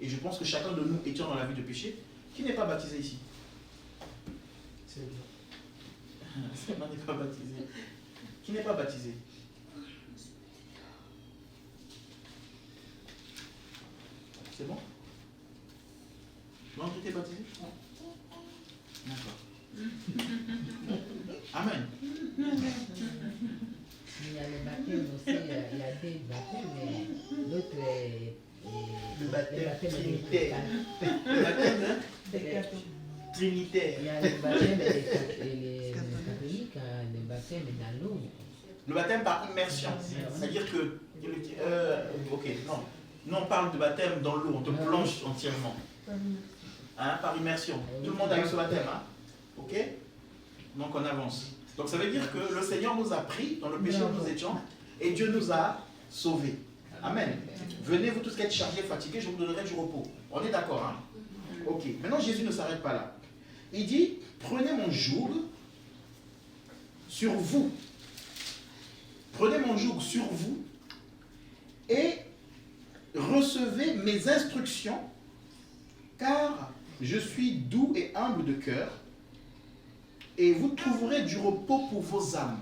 et je pense que chacun de nous étions dans la vie de péché. Qui n'est pas baptisé ici? C'est bon. N'est pas baptisé. Qui n'est pas baptisé? C'est bon? Non, tu t'es baptisé? D'accord. Amen. Il y a le baptême aussi, il y a des baptêmes, mais l'autre est le baptême trinitaire. Le baptême trinitaire. Il y a le baptême des catholiques, le baptême dans l'eau. Le baptême par immersion. C'est-à-dire que... ok, non. Nous on parle de baptême dans l'eau, on te plonge entièrement. Hein, par immersion. Tout le monde a eu ce baptême. Hein? Ok? Donc on avance. Donc ça veut dire que le Seigneur nous a pris dans le péché où nous étions et Dieu nous a sauvés. Amen. Venez vous tous qui êtes chargés, fatigués, je vous donnerai du repos. On est d'accord, hein? Ok. Maintenant Jésus ne s'arrête pas là. Il dit, prenez mon joug sur vous. Prenez mon joug sur vous et recevez mes instructions, car je suis doux et humble de cœur, et vous trouverez du repos pour vos âmes.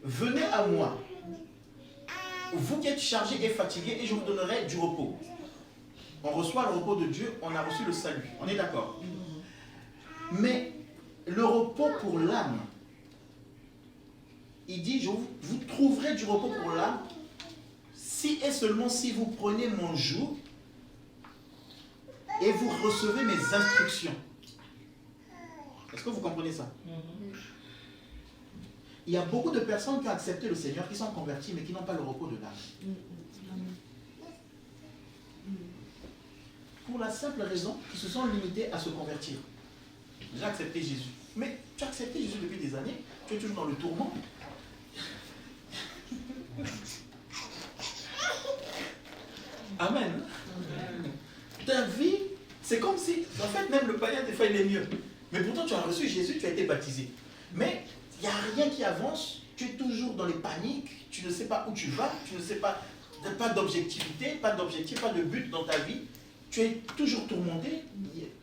Venez à moi, vous qui êtes chargés et fatigués, et je vous donnerai du repos. On reçoit le repos de Dieu, on a reçu le salut. On est d'accord? Mais le repos pour l'âme, il dit, vous trouverez du repos pour l'âme, si et seulement si vous prenez mon joug et vous recevez mes instructions. Est-ce que vous comprenez ça? Il y a beaucoup de personnes qui ont accepté le Seigneur, qui sont convertis, mais qui n'ont pas le repos de l'âme. Pour la simple raison qu'ils se sont limités à se convertir. J'ai accepté Jésus. Mais tu as accepté Jésus depuis des années, tu es toujours dans le tourment. il est mieux. Mais pourtant, tu as reçu Jésus, tu as été baptisé. Mais il n'y a rien qui avance. Tu es toujours dans les paniques. Tu ne sais pas où tu vas. Tu ne sais pas, pas d'objectivité, pas d'objectif, pas de but dans ta vie. Tu es toujours tourmenté.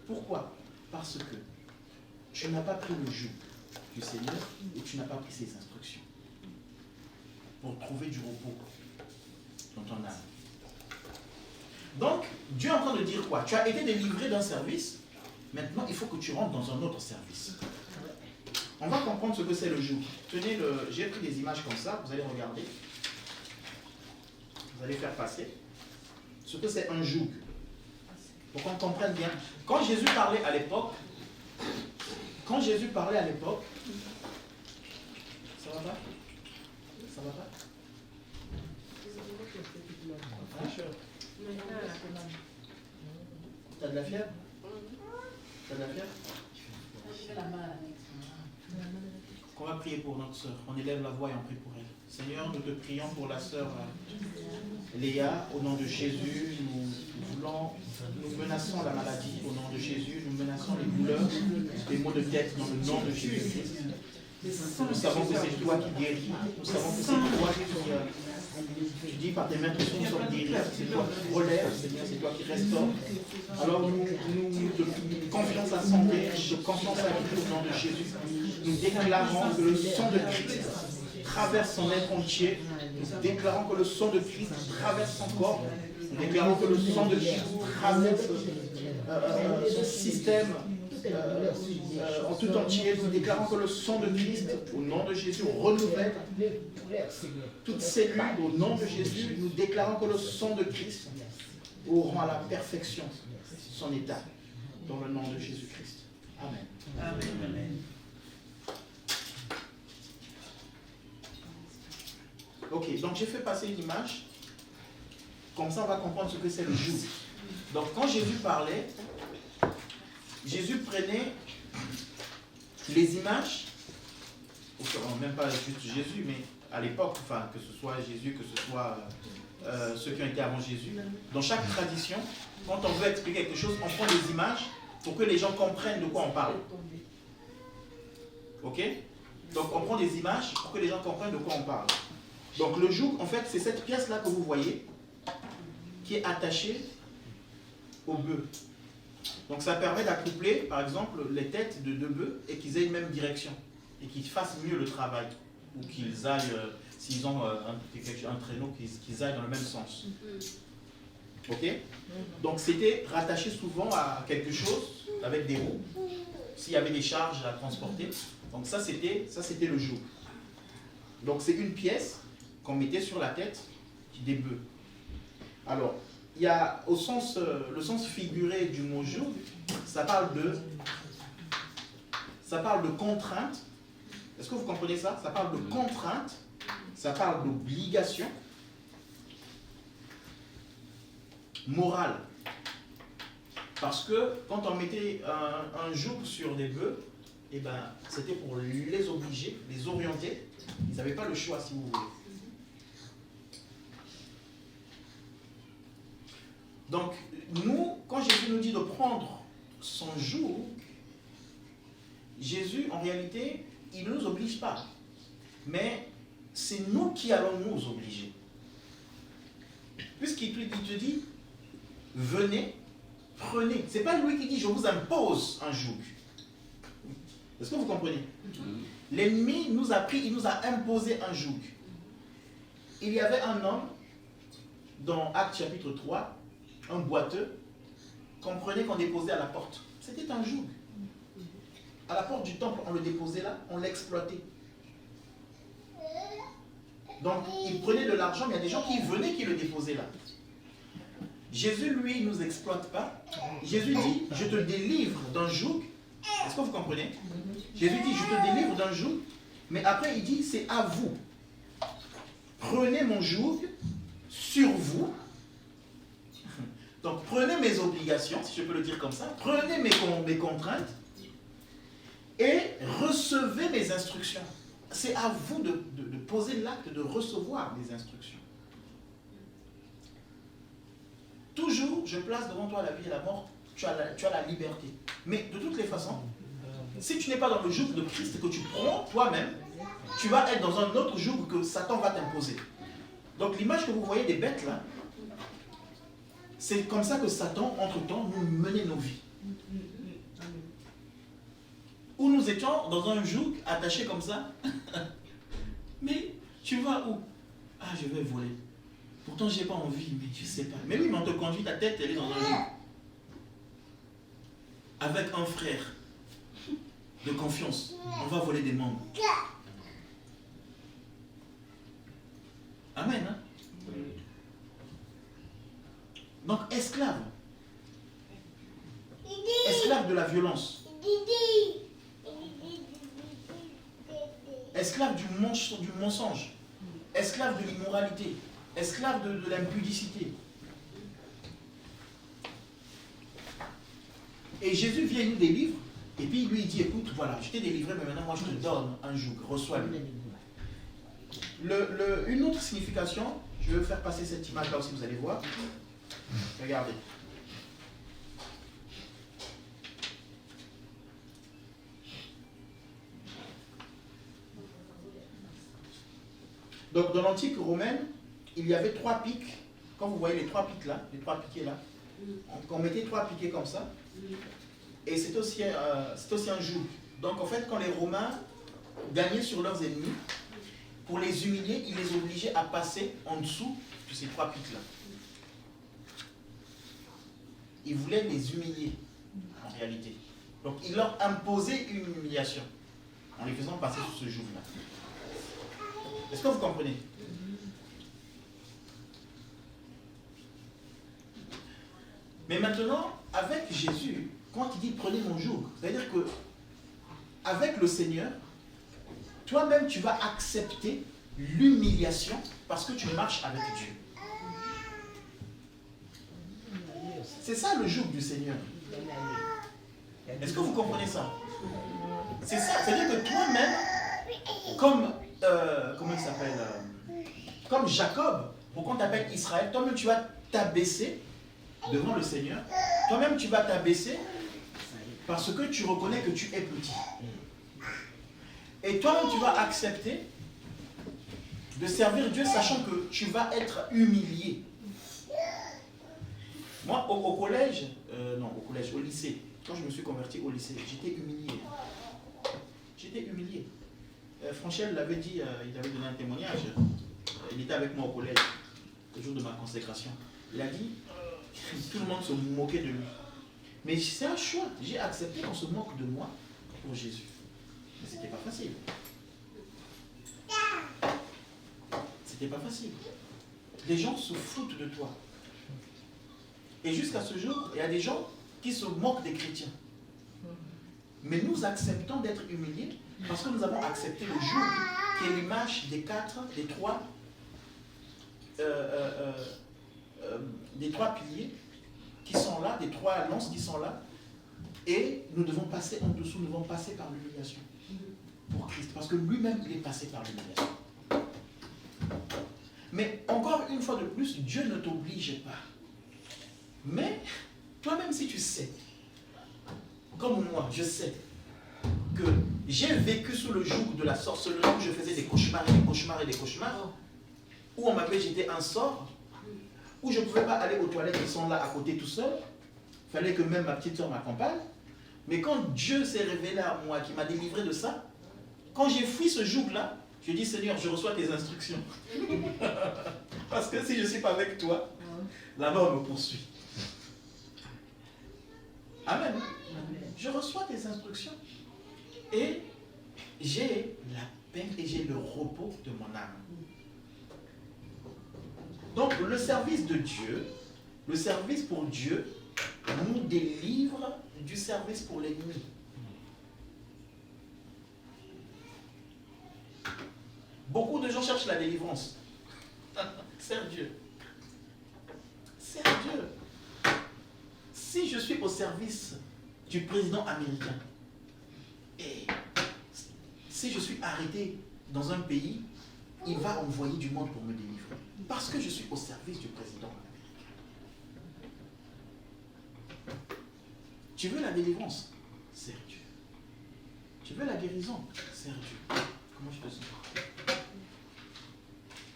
Pourquoi? Parce que tu n'as pas pris le joug du Seigneur et tu n'as pas pris ses instructions pour trouver du repos dans ton âme. Donc, Dieu est en train de dire quoi? Tu as été délivré d'un service, maintenant il faut que tu rentres dans un autre service. On va comprendre ce que c'est le joug. Tenez, j'ai pris des images comme ça, vous allez regarder. Vous allez faire passer ce que c'est un joug. Pour qu'on comprenne bien. Quand Jésus parlait à l'époque, ça va pas? Ça va pas? T'as de la fièvre? T'as de la fièvre? Qu'on va prier pour notre sœur. On élève la voix et on prie pour elle. Seigneur, nous te prions pour la sœur Léa. Au nom de Jésus, nous menaçons la maladie. Au nom de Jésus, nous menaçons les douleurs, les maux de tête dans le nom de Jésus-Christ. Nous savons que c'est toi qui guéris. Nous savons que c'est toi qui... Tu dis par tes mains que nous sommes guéris. C'est toi qui relèves, Seigneur, c'est toi qui restaures. Alors nous te confions sa santé, nous te confions sa vie au nom de Jésus. Nous déclarons que le sang de Christ traverse son être entier. Nous déclarons que le sang de Christ traverse son corps. Nous déclarons que le sang de Christ traverse son système en tout entier. Nous déclarons que le sang de Christ, au nom de Jésus, renouvelle toutes cellules au nom de Jésus. Nous déclarons que le sang de Christ rend à la perfection son état, dans le nom de Jésus-Christ. Amen. Amen. Amen. Ok, donc j'ai fait passer une image. Comme ça, on va comprendre ce que c'est le joug. Donc, quand Jésus parlait, Jésus prenait les images, même pas juste Jésus, mais à l'époque, enfin, que ce soit Jésus, que ce soit ceux qui ont été avant Jésus, dans chaque tradition, quand on veut expliquer quelque chose, on prend des images pour que les gens comprennent de quoi on parle. Ok? Donc, on prend des images pour que les gens comprennent de quoi on parle. Donc, le joug, en fait, c'est cette pièce-là que vous voyez, qui est attachée au bœuf. Donc ça permet d'accoupler, par exemple, les têtes de deux bœufs et qu'ils aient une même direction et qu'ils fassent mieux le travail. Ou qu'ils aillent, s'ils ont un traîneau, qu'ils aillent dans le même sens. Ok? Donc c'était rattaché souvent à quelque chose avec des roues, s'il y avait des charges à transporter. Donc ça c'était le joug. Donc c'est une pièce qu'on mettait sur la tête des bœufs. Alors, il y a le sens figuré du mot joug, ça parle de contrainte. Est-ce que vous comprenez ça? Ça parle de contrainte, ça parle d'obligation morale. Parce que quand on mettait un joug sur des bœufs, eh ben, c'était pour les obliger, les orienter. Ils n'avaient pas le choix, si vous voulez. Donc, nous, quand Jésus nous dit de prendre son joug, Jésus, en réalité, il ne nous oblige pas. Mais c'est nous qui allons nous obliger. Puisqu'il te dit, venez, prenez. Ce n'est pas lui qui dit, je vous impose un joug. Est-ce que vous comprenez? L'ennemi nous a pris, il nous a imposé un joug. Il y avait un homme, dans Actes chapitre 3, un boiteux, qu'on prenait, qu'on déposait à la porte. C'était un joug. À la porte du temple, on le déposait là, on l'exploitait. Donc, il prenait de l'argent, mais il y a des gens qui venaient, qui le déposaient là. Jésus, lui, ne nous exploite pas. Jésus dit, je te délivre d'un joug. Est-ce que vous comprenez? Jésus dit, je te délivre d'un joug, mais après il dit, c'est à vous. Prenez mon joug sur vous. Donc prenez mes obligations, si je peux le dire comme ça, prenez mes contraintes et recevez mes instructions. C'est à vous de poser l'acte de recevoir mes instructions. Toujours, je place devant toi la vie et la mort. tu as la liberté. Mais de toutes les façons, si tu n'es pas dans le joug de Christ que tu prends toi-même, tu vas être dans un autre joug que Satan va t'imposer. Donc l'image que vous voyez des bêtes là, c'est comme ça que Satan, entre-temps, nous menait nos vies. Où nous étions dans un joug attaché comme ça. Mais tu vas où? Ah, je vais voler. Pourtant, je n'ai pas envie, mais je ne sais pas. Mais oui, mais on te conduit, ta tête, elle est dans un joug. Avec un frère de confiance, on va voler des membres. Amen. Hein? Donc, esclave. Esclave de la violence. Esclave du mensonge. Esclave de l'immoralité. Esclave de l'impudicité. Et Jésus vient nous délivre. Et puis il lui dit, écoute, voilà, je t'ai délivré, mais maintenant moi je te donne un joug, reçois-le. Une autre signification, je vais vous faire passer cette image-là aussi, vous allez voir. Regardez. Donc dans l'antique romaine, il y avait 3 pics. Quand vous voyez les 3 pics là, les 3 piquets là, on mettait 3 piquets comme ça. Et c'est aussi un joug. Donc en fait, quand les Romains gagnaient sur leurs ennemis, pour les humilier, ils les obligeaient à passer en dessous de ces 3 pics là. Ils voulaient les humilier, en réalité. Donc ils leur imposaient une humiliation, en les faisant passer sur ce joug là. Est-ce que vous comprenez? Mais maintenant, avec Jésus, quand il dit prenez mon joug, c'est-à-dire que avec le Seigneur, toi-même tu vas accepter l'humiliation parce que tu marches avec Dieu. C'est ça le joug du Seigneur. Est-ce que vous comprenez ça? C'est ça, c'est-à-dire que toi-même, comme comment il s'appelle, comme Jacob, pourquoi on t'appelle Israël, toi-même tu vas t'abaisser devant le Seigneur. Toi-même tu vas t'abaisser parce que tu reconnais que tu es petit. Et toi-même tu vas accepter de servir Dieu sachant que tu vas être humilié. Moi au collège, au lycée, quand je me suis converti au lycée, j'étais humilié. J'étais humilié. Franchel l'avait dit, il avait donné un témoignage. Il était avec moi au collège, le jour de ma consécration. Il a dit, tout le monde se moquait de lui. Mais c'est un choix. J'ai accepté qu'on se moque de moi pour Jésus. Mais c'était pas facile. C'était pas facile. Les gens se foutent de toi. Et jusqu'à ce jour, il y a des gens qui se moquent des chrétiens. Mais nous acceptons d'être humiliés parce que nous avons accepté le joug qui est l'image des 3 piliers qui sont là, des 3 lances qui sont là. Et nous devons passer en dessous, nous devons passer par l'humiliation pour Christ. Parce que lui-même, il est passé par l'humiliation. Mais encore une fois de plus, Dieu ne t'oblige pas. Mais toi-même, si tu sais, comme moi, je sais que j'ai vécu sous le joug de la sorcellerie où je faisais des cauchemars et des cauchemars et des cauchemars, où on m'appelait j'étais un sort, où je ne pouvais pas aller aux toilettes qui sont là à côté tout seul, il fallait que même ma petite soeur m'accompagne. Mais quand Dieu s'est révélé à moi, qui m'a délivré de ça, quand j'ai fui ce joug-là, je dis Seigneur, je reçois tes instructions. Parce que si je ne suis pas avec toi, la mort me poursuit. Amen. Je reçois tes instructions et j'ai la paix et j'ai le repos de mon âme. Donc le service de Dieu, le service pour Dieu, nous délivre du service pour l'ennemi. Beaucoup de gens cherchent la délivrance. Sers Dieu. Sers Dieu. Si je suis au service du président américain et si je suis arrêté dans un pays, il va envoyer du monde pour me délivrer. Parce que je suis au service du président américain. Tu veux la délivrance? Sers Dieu. Tu veux la guérison? Sers Dieu. Comment je te sens?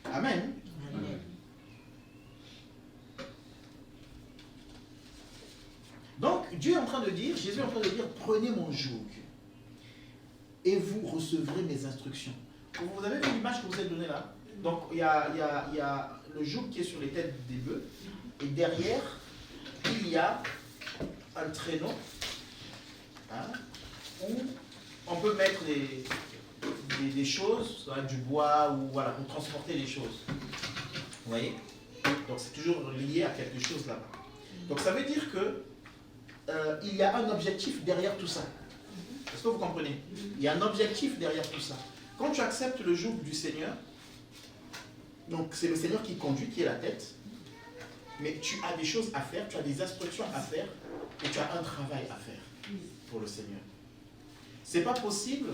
Amen. Amen. Donc, Dieu est en train de dire, Jésus est en train de dire, prenez mon joug et vous recevrez mes instructions. Vous avez vu l'image que vous êtes donnée là? Donc, il y a le joug qui est sur les têtes des bœufs et derrière, il y a un traîneau, hein, où on peut mettre des choses, soit du bois ou voilà, pour transporter les choses. Vous voyez? Donc c'est toujours lié à quelque chose là-bas. Donc ça veut dire que il y a un objectif derrière tout ça. Est-ce que vous comprenez? Il y a un objectif derrière tout ça. Quand tu acceptes le joug du Seigneur, donc c'est le Seigneur qui conduit, qui est la tête, mais tu as des choses à faire, tu as des instructions à faire, et tu as un travail à faire pour le Seigneur. C'est pas possible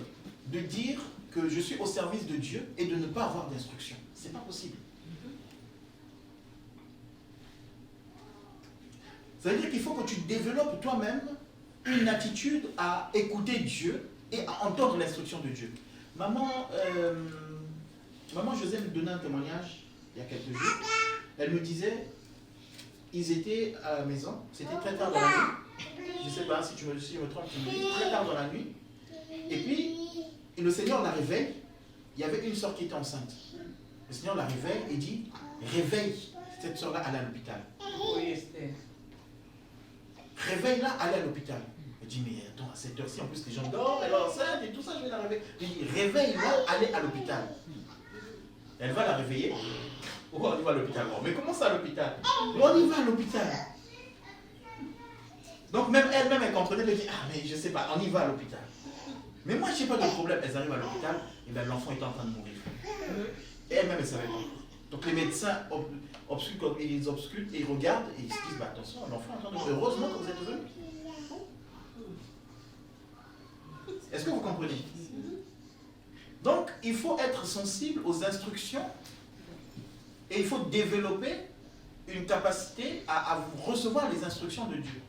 de dire que je suis au service de Dieu et de ne pas avoir d'instruction. C'est pas possible. Ça veut dire qu'il faut que tu développes toi-même une attitude à écouter Dieu et à entendre l'instruction de Dieu. Maman José me donnait un témoignage il y a quelques jours. Elle me disait, ils étaient à la maison, c'était très tard dans la nuit. Je ne sais pas si je me trompe, tu me dis, très tard dans la nuit. Et puis, le Seigneur la réveille. Il y avait une sœur qui était enceinte. Le Seigneur la réveille et dit, réveille cette sœur-là, allez à l'hôpital. Oui, Esther. Réveille-la, allez à l'hôpital. Elle dit, mais attends, à cette heure-ci, en plus les gens dorment, elle est enceinte et tout ça, je vais la réveiller. Il dit, réveille-la, allez à l'hôpital. Elle va la réveiller. Oh, on y va à l'hôpital. Oh, mais comment ça à l'hôpital? On y va à l'hôpital. Donc même elle-même, elle comprenait, elle dit, ah mais je sais pas, on y va à l'hôpital. Mais moi, je n'ai pas de problème. Elles arrivent à l'hôpital, et bien l'enfant est en train de mourir. Et elle-même, elle ne savait pas. Donc les médecins auscultent et ils regardent et ils se disent, bah, attention, l'enfant est en train de mourir. Heureusement que vous êtes venus. Est-ce que vous comprenez? Donc, il faut être sensible aux instructions et il faut développer une capacité à recevoir les instructions de Dieu.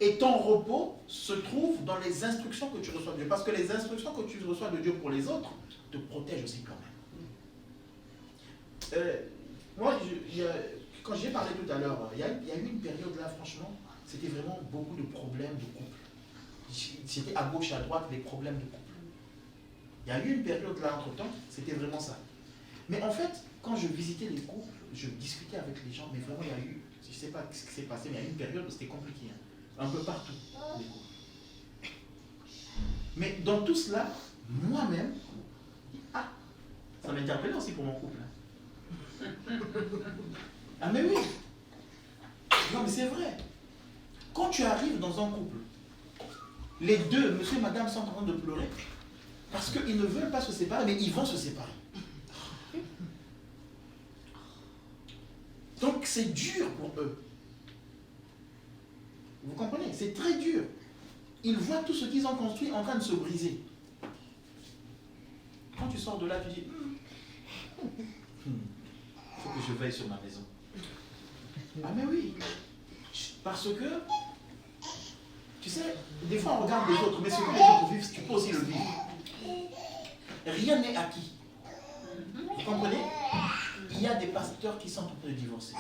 Et ton repos se trouve dans les instructions que tu reçois de Dieu. Parce que les instructions que tu reçois de Dieu pour les autres te protègent aussi quand même. Moi, quand j'ai parlé tout à l'heure, il y a eu une période là, franchement, c'était vraiment beaucoup de problèmes de couple. C'était à gauche, à droite, des problèmes de couple. Il y a eu une période là, entre-temps, c'était vraiment ça. Mais en fait, quand je visitais les couples, je discutais avec les gens, mais vraiment, il y a eu, je ne sais pas ce qui s'est passé, mais il y a eu une période où c'était compliqué. Hein. Un peu partout, les couples. Mais dans tout cela, moi-même, ça m'interpellait aussi pour mon couple. Hein. Ah mais oui. Non mais c'est vrai. Quand tu arrives dans un couple, les deux, monsieur et madame, sont en train de pleurer parce qu'ils ne veulent pas se séparer, mais ils vont se séparer. Donc c'est dur pour eux. Vous comprenez? C'est très dur. Ils voient tout ce qu'ils ont construit en train de se briser. Quand tu sors de là, tu dis, il faut que je veille sur ma maison. Ah mais oui. Parce que, tu sais, des fois on regarde les autres, mais ce que les autres vivent, tu peux aussi le vivre. Rien n'est acquis. Vous comprenez? Il y a des pasteurs qui sont en train de divorcer.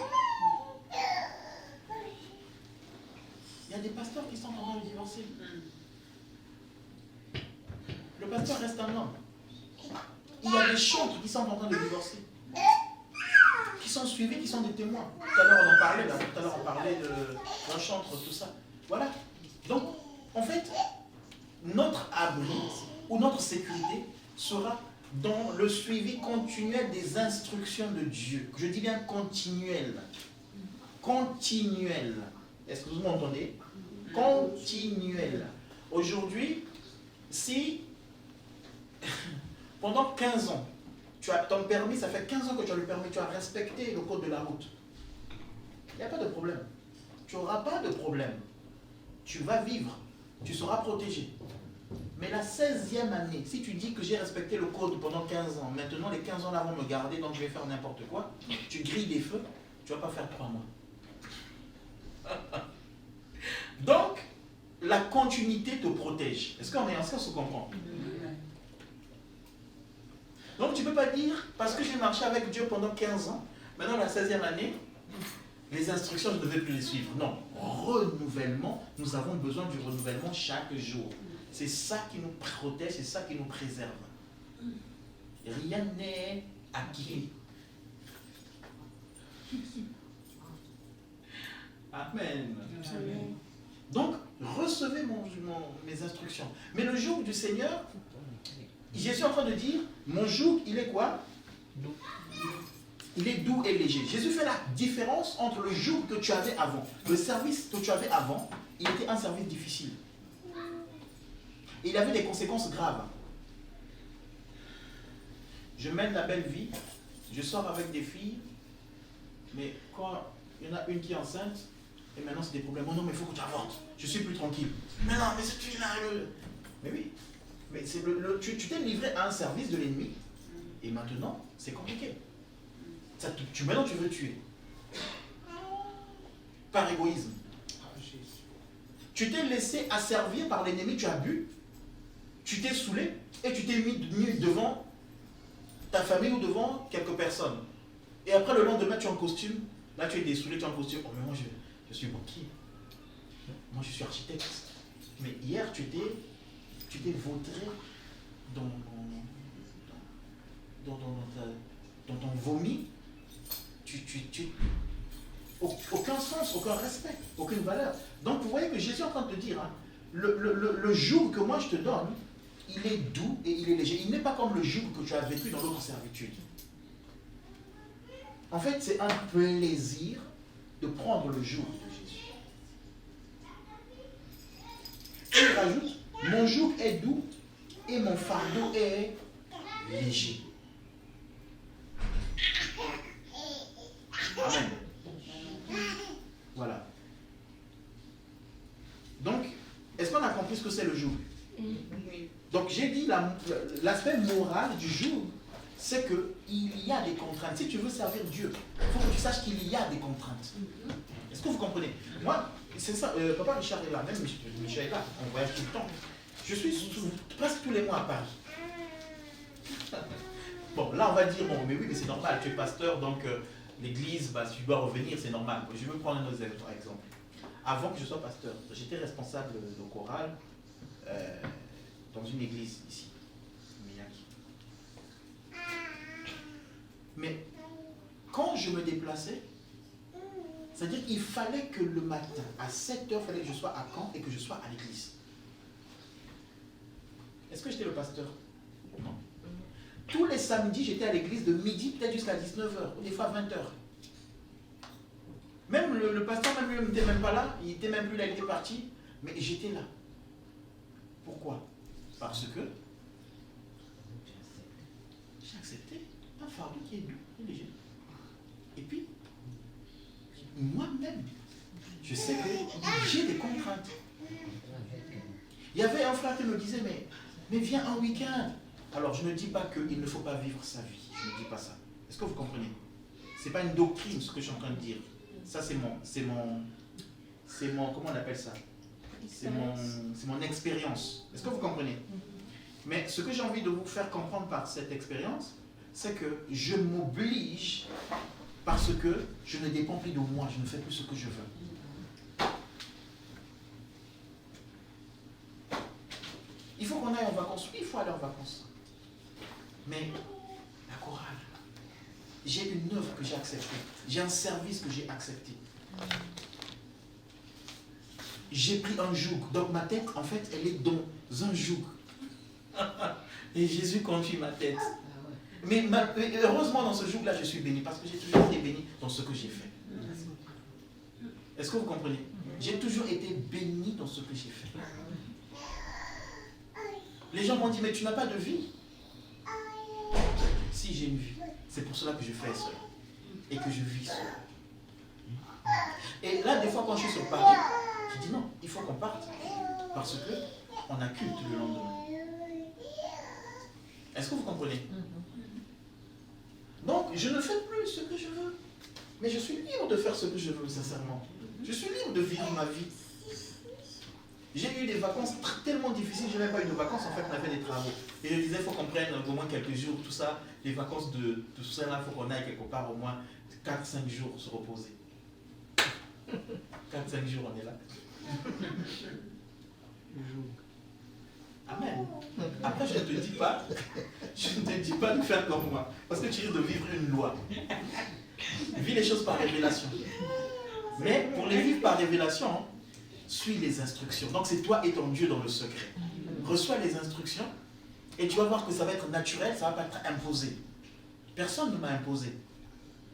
Il y a des pasteurs qui sont en train de divorcer. Le pasteur reste un homme. Il y a des chantres qui sont en train de divorcer. Qui sont suivis, qui sont des témoins. Tout à l'heure on en parlait, là. Tout à l'heure on parlait d'un chantre, tout ça. Voilà. Donc, en fait, notre abri ou notre sécurité sera dans le suivi continuel des instructions de Dieu. Je dis bien continuel. Continuel. Est-ce que vous m'entendez? Continuel. Aujourd'hui, si pendant 15 ans, tu as ton permis, ça fait 15 ans que tu as le permis, tu as respecté le code de la route, il n'y a pas de problème. Tu n'auras pas de problème. Tu vas vivre, tu seras protégé. Mais la 16e année, si tu dis que j'ai respecté le code pendant 15 ans, maintenant les 15 ans là vont me garder, donc je vais faire n'importe quoi, tu grilles des feux, tu ne vas pas faire 3 mois. Donc, la continuité te protège. Est-ce qu'on se comprend? Donc, tu ne peux pas dire, parce que j'ai marché avec Dieu pendant 15 ans, maintenant la 16e année, les instructions, je ne devais plus les suivre. Non, renouvellement, nous avons besoin du renouvellement chaque jour. C'est ça qui nous protège, c'est ça qui nous préserve. Rien n'est acquis. Amen. Amen. Donc, recevez mes instructions. Mais le joug du Seigneur, Jésus est en train de dire, mon joug, il est quoi? Il est doux et léger. Jésus fait la différence entre le joug que tu avais avant. Le service que tu avais avant, il était un service difficile. Et il avait des conséquences graves. Je mène la belle vie, je sors avec des filles, mais quand il y en a une qui est enceinte, et maintenant c'est des problèmes. Oh non, mais il faut que tu avortes. Je suis plus tranquille. Mais non, mais c'est tu là. Mais oui. Mais tu t'es livré à un service de l'ennemi, et maintenant, c'est compliqué. Maintenant, tu veux tuer. Par égoïsme. Tu t'es laissé asservir par l'ennemi, tu as bu, tu t'es saoulé, et tu t'es mis devant ta famille ou devant quelques personnes. Et après, le lendemain, tu es en costume. Là, tu es dessoulé, tu es en costume. Oh, mais moi, je suis banquier. Moi, je suis architecte. Mais hier, tu t'es vautré dans ton vomi. Aucun sens, aucun respect, aucune valeur. Donc, vous voyez que Jésus est en train de te dire, hein, le joug que moi, je te donne, il est doux et il est léger. Il n'est pas comme le joug que tu as vécu dans l'autre servitude. En fait, c'est un plaisir de prendre le joug de Jésus. Et il rajoute, mon joug est doux et mon fardeau est léger. Amen. Voilà. Donc, est-ce qu'on a compris ce que c'est le joug? Donc, j'ai dit l'aspect moral du joug, c'est qu'il y a des contraintes. Si tu veux servir Dieu, il faut que tu saches qu'il y a des contraintes. Est-ce que vous comprenez? Moi, c'est ça, papa Richard est là, même Michel est là, on voyage tout le temps. Je suis presque tous les mois à Paris. Bon, là on va dire, bon, mais oui, mais c'est normal, tu es pasteur, donc l'église, tu dois revenir, c'est normal. Je veux prendre un autre exemple. Avant que je sois pasteur, j'étais responsable de chorale dans une église ici. Mais quand je me déplaçais, c'est-à-dire qu'il fallait que le matin, à 7h, il fallait que je sois à Caen et que je sois à l'église. Est-ce que j'étais le pasteur? Non. Tous les samedis, j'étais à l'église de midi peut-être jusqu'à 19h, ou des fois 20h. Même le pasteur, même lui, n'était même pas là, il n'était même plus là, il était parti, mais j'étais là. Pourquoi? Parce que j'ai accepté un fardeau qui est doux et léger. Et puis, moi-même, je sais que j'ai des contraintes. Il y avait un frère qui me disait, mais viens un week-end. Alors, je ne dis pas qu'il ne faut pas vivre sa vie. Je ne dis pas ça. Est-ce que vous comprenez? Ce n'est pas une doctrine, ce que je suis en train de dire. Ça, c'est mon, comment on appelle ça? C'est mon expérience. Est-ce que vous comprenez? Mais ce que j'ai envie de vous faire comprendre par cette expérience, c'est que je m'oblige parce que je ne dépends plus de moi, je ne fais plus ce que je veux. Il faut qu'on aille en vacances. Oui, il faut aller en vacances. Mais la chorale, j'ai une œuvre que j'ai acceptée. J'ai un service que j'ai accepté. J'ai pris un joug. Donc ma tête, en fait, elle est dans un joug. Et Jésus conduit ma tête. Mais heureusement, dans ce joug-là, je suis béni parce que j'ai toujours été béni dans ce que j'ai fait. Est-ce que vous comprenez? J'ai toujours été béni dans ce que j'ai fait. Les gens m'ont dit, mais tu n'as pas de vie. Si, j'ai une vie. C'est pour cela que je fais seul. Et que je vis seul. Et là, des fois, quand je suis sur Paris, je dis non, il faut qu'on parte. Parce qu'on a culte le lendemain. Est-ce que vous comprenez? Donc, je ne fais plus ce que je veux. Mais je suis libre de faire ce que je veux, sincèrement. Je suis libre de vivre ma vie. J'ai eu des vacances tellement difficiles, je n'ai même pas eu de vacances, en fait, on a fait des travaux. Et je disais, il faut qu'on prenne au moins quelques jours, tout ça, les vacances de tout ça, là, il faut qu'on aille quelque part au moins 4-5 jours se reposer. 4-5 jours, on est là. Amen. Après, je ne te dis pas de faire comme moi, parce que tu risques de vivre une loi. Vis les choses par révélation. Mais pour les vivre par révélation, suis les instructions. Donc c'est toi et ton Dieu dans le secret. Reçois les instructions et tu vas voir que ça va être naturel, ça ne va pas être imposé. Personne ne m'a imposé.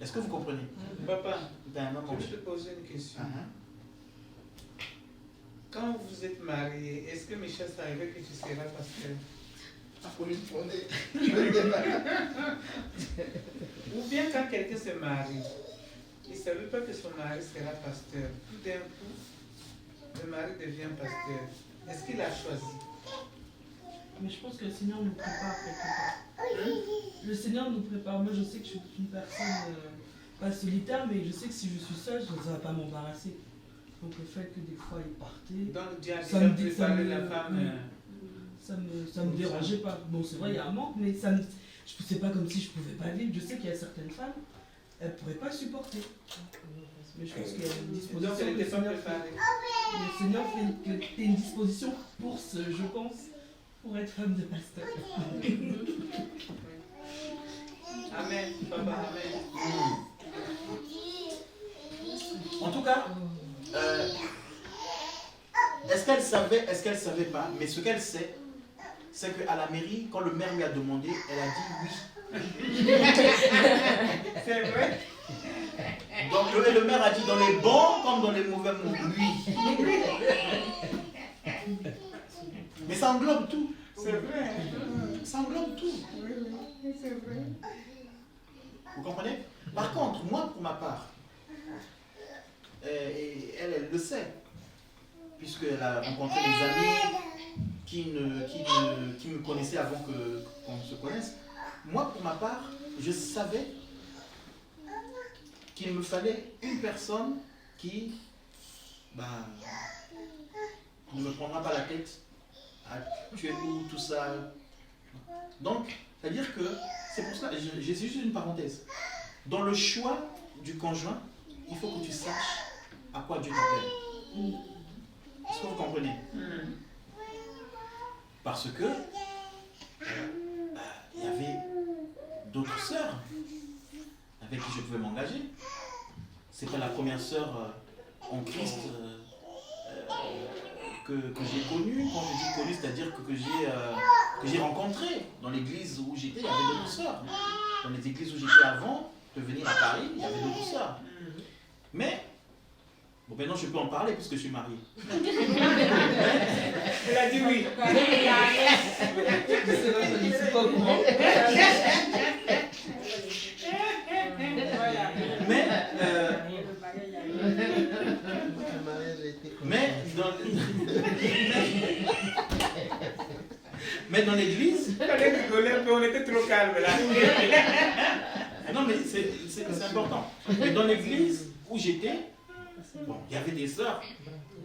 Est-ce que vous comprenez? Papa, Ben, maman, je vais te poser une question. Uh-huh. Quand vous êtes marié, est-ce que Michel savait que tu seras pasteur? Faut lui demander. Ou bien quand quelqu'un se marie, il ne savait pas que son mari sera pasteur. Tout d'un coup, le mari devient pasteur. Est-ce qu'il a choisi? Mais je pense que le Seigneur nous prépare quelque part. Le Seigneur nous prépare. Moi, je sais que je suis une personne pas solitaire, mais je sais que si je suis seule, ça ne va pas m'embarrasser. Donc le fait que des fois il partait, Donc Dieu a ça déjà me dit, préparé la femme. ça me dérangeait pas. Bon, c'est vrai, il y a un manque, mais ça me, c'est pas comme si je pouvais pas vivre. Je sais qu'il y a certaines femmes, elles ne pourraient pas supporter. Mais je pense qu'il y a une disposition. Donc elle n'était pas préparée. Le Seigneur fait que tu aies une disposition pour ce, je pense, pour être femme de pasteur. Amen, papa, amen. En tout cas, est-ce qu'elle savait pas? Mais ce qu'elle sait, c'est qu'à la mairie, quand le maire lui a demandé, elle a dit oui. C'est vrai? Donc le maire a dit dans les bons comme dans les mauvais mots, oui. Mais ça englobe tout. C'est vrai. Ça englobe tout. Oui, c'est vrai. Vous comprenez? Par contre, moi, pour ma part, et elle le sait, puisqu'elle a rencontré des amis qui me connaissaient avant qu'on se connaisse. Moi, pour ma part, je savais qu'il me fallait une personne qui ne me prendra pas la tête à tu es où, tout ça. Donc, c'est-à-dire que, c'est pour ça, j'ai juste une parenthèse. Dans le choix du conjoint, il faut que tu saches à quoi Dieu t'appelle. Est-ce que vous comprenez? Parce que il y avait d'autres sœurs avec qui je pouvais m'engager. C'est pas la première sœur en Christ que j'ai connue. Quand je dis connue, c'est-à-dire que j'ai rencontré dans l'église où j'étais, il y avait d'autres sœurs. Dans les églises où j'étais avant de venir à Paris, il y avait d'autres sœurs. Mais bon, maintenant je peux en parler puisque je suis marié. Elle a dit oui. Mais dans l'église. On était trop calme là. Non, mais c'est important. Mais dans l'église où j'étais, bon, il y avait des sœurs.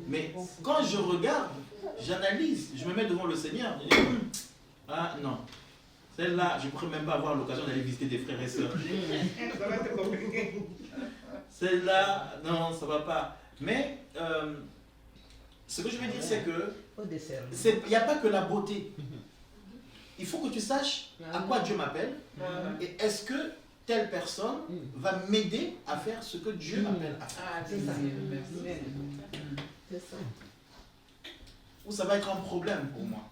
Mais quand je regarde, j'analyse, je me mets devant le Seigneur, je dis, ah non, celle-là, je ne pourrais même pas avoir l'occasion d'aller visiter des frères et sœurs. Ça va être compliqué. Celle-là, non, ça ne va pas. Mais ce que je veux dire, c'est que il n'y a pas que la beauté. Il faut que tu saches à quoi Dieu m'appelle et est-ce que telle personne va m'aider à faire ce que Dieu m'appelle à faire. Ah, c'est ça. Merci. C'est ça. Ou ça va être un problème pour moi.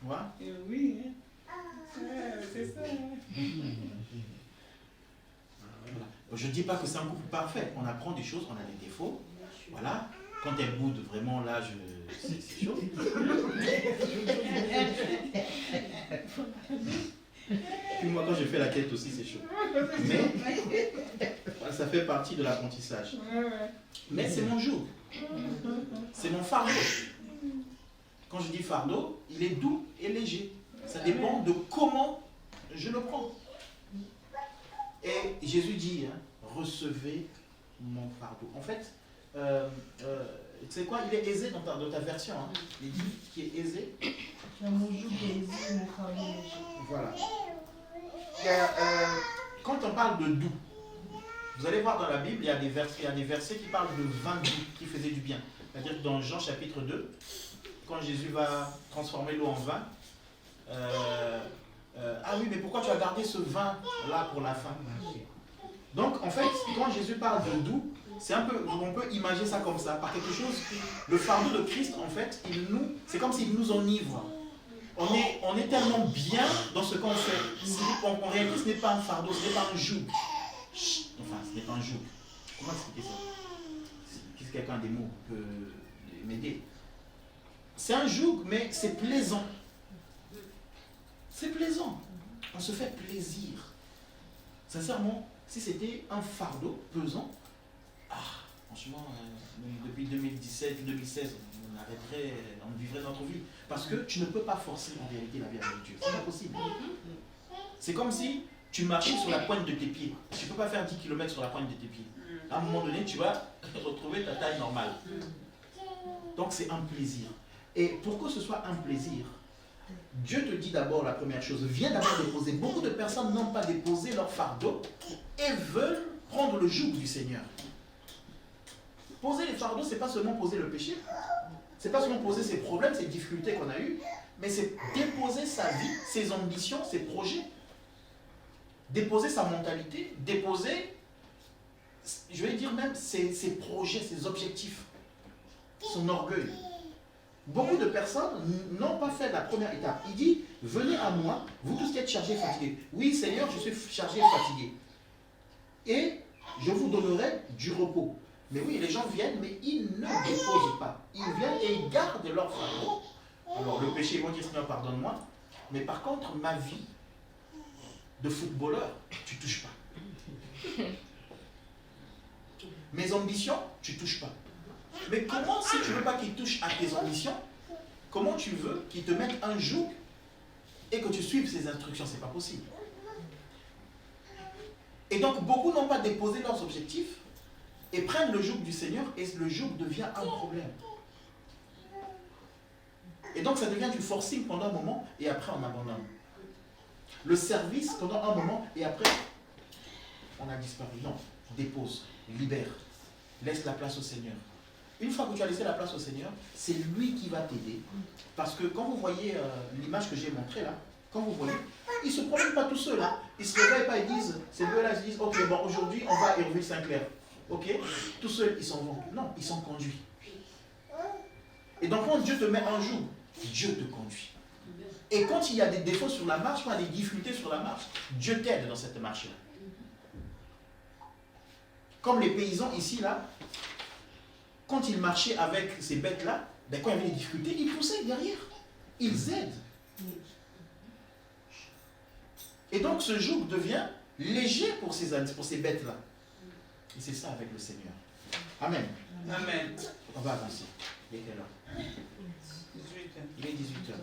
Voilà. Oui, c'est ça. Je ne dis pas que c'est un couple parfait. On apprend des choses, on a des défauts. Voilà. Quand elle boude, vraiment, là, c'est chaud. Puis moi, quand je fais la tête aussi, c'est chaud. Mais ça fait partie de l'apprentissage. Mais c'est mon joug. C'est mon fardeau. Quand je dis fardeau, il est doux et léger. Ça dépend de comment je le prends. Et Jésus dit, hein, recevez mon fardeau. En fait, tu sais quoi, il est aisé dans ta version. Hein. Il dit qu'il est aisé. Mon joug est aisé, mon fardeau est léger. Voilà. Quand on parle de doux, vous allez voir dans la Bible, il y a des versets qui parlent de vin doux, qui faisait du bien. C'est-à-dire que dans Jean chapitre 2, quand Jésus va transformer l'eau en vin, ah oui, mais pourquoi tu as gardé ce vin-là pour la fin? Donc, en fait, quand Jésus parle de doux, c'est un peu, on peut imaginer ça comme ça, par quelque chose. Le fardeau de Christ, en fait, c'est comme s'il nous enivre. On est tellement bien dans ce qu'on fait. En réalité, ce n'est pas un fardeau, ce n'est pas un joug. Enfin, ce n'est pas un joug. Comment expliquer ça? Si quelqu'un a des mots peut m'aider. C'est un joug, mais c'est plaisant. C'est plaisant. On se fait plaisir. Sincèrement, si c'était un fardeau pesant, franchement, depuis 2017, 2016, on vivrait notre vie. Parce que tu ne peux pas forcer en réalité la vie avec Dieu. C'est pas possible. C'est comme si tu marchais sur la pointe de tes pieds. Tu ne peux pas faire 10 km sur la pointe de tes pieds. À un moment donné, tu vas retrouver ta taille normale. Donc c'est un plaisir. Et pour que ce soit un plaisir, Dieu te dit d'abord la première chose, viens d'abord déposer. Beaucoup de personnes n'ont pas déposé leur fardeau et veulent prendre le joug du Seigneur. Poser les fardeaux, ce n'est pas seulement poser le péché, ce n'est pas seulement poser ses problèmes, ses difficultés qu'on a eues, mais c'est déposer sa vie, ses ambitions, ses projets, déposer sa mentalité, déposer, je vais dire même, ses projets, ses objectifs, son orgueil. Beaucoup de personnes n'ont pas fait la première étape. Il dit, venez à moi, vous tous qui êtes chargés et fatigués. Oui, Seigneur, je suis chargé et fatigué. Et je vous donnerai du repos. Mais oui, les gens viennent, mais ils ne déposent pas. Ils viennent et ils gardent leur fardeau. Alors le péché, ils vont dire, Seigneur, pardonne-moi. Mais par contre, ma vie de footballeur, tu ne touches pas. Mes ambitions, tu ne touches pas. Mais comment, si tu ne veux pas qu'ils touchent à tes ambitions, comment tu veux qu'ils te mettent un joug et que tu suives ses instructions? Ce n'est pas possible. Et donc, beaucoup n'ont pas déposé leurs objectifs et prennent le joug du Seigneur et le joug devient un problème. Et donc, ça devient du forcing pendant un moment et après, on abandonne. Le service pendant un moment et après, on a disparu. Non, dépose, libère, laisse la place au Seigneur. Une fois que tu as laissé la place au Seigneur, c'est lui qui va t'aider. Parce que quand vous voyez l'image que j'ai montrée là, quand vous voyez, ils ne se promènent pas tout seuls. Hein. Ils ne se réveillent pas et disent, ces deux-là, ils disent, ok, bon, aujourd'hui, on va à Herville-Saint-Clair. Ok, tout seuls, ils s'en vont. Non, ils sont conduits. Et donc, quand Dieu te met un jour, Dieu te conduit. Et quand il y a des défauts sur la marche, quand il y a des difficultés sur la marche, Dieu t'aide dans cette marche-là. Comme les paysans ici, là, quand ils marchaient avec ces bêtes-là, ben, quand il y avait des difficultés, ils poussaient derrière. Ils aident. Et donc ce joug devient léger pour ces bêtes-là. Et c'est ça avec le Seigneur. Amen. Amen. On va avancer. Il est quelle heure? 18h. Il est 18h.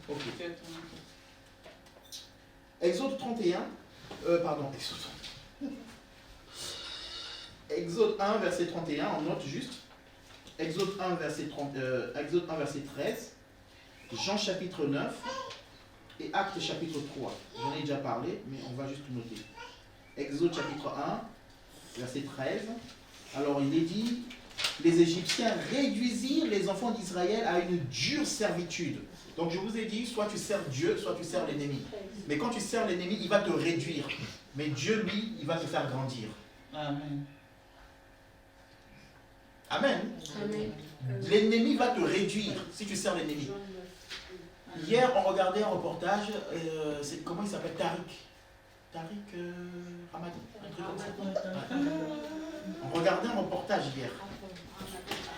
Ok. Exode 31. Exode 1, verset 31, on note juste. Exode 1, verset 13. Jean chapitre 9. Et Actes chapitre 3. J'en ai déjà parlé, mais on va juste noter. Exode chapitre 1, verset 13. Alors il est dit, les Égyptiens réduisirent les enfants d'Israël à une dure servitude. Donc je vous ai dit, soit tu sers Dieu, soit tu sers l'ennemi. Mais quand tu sers l'ennemi, il va te réduire. Mais Dieu, lui, il va te faire grandir. Amen. Amen. Amen. L'ennemi va te réduire si tu sers l'ennemi. Hier, on regardait un reportage, comment il s'appelle? Tariq Ramadi. Un truc comme ça. On regardait un reportage hier.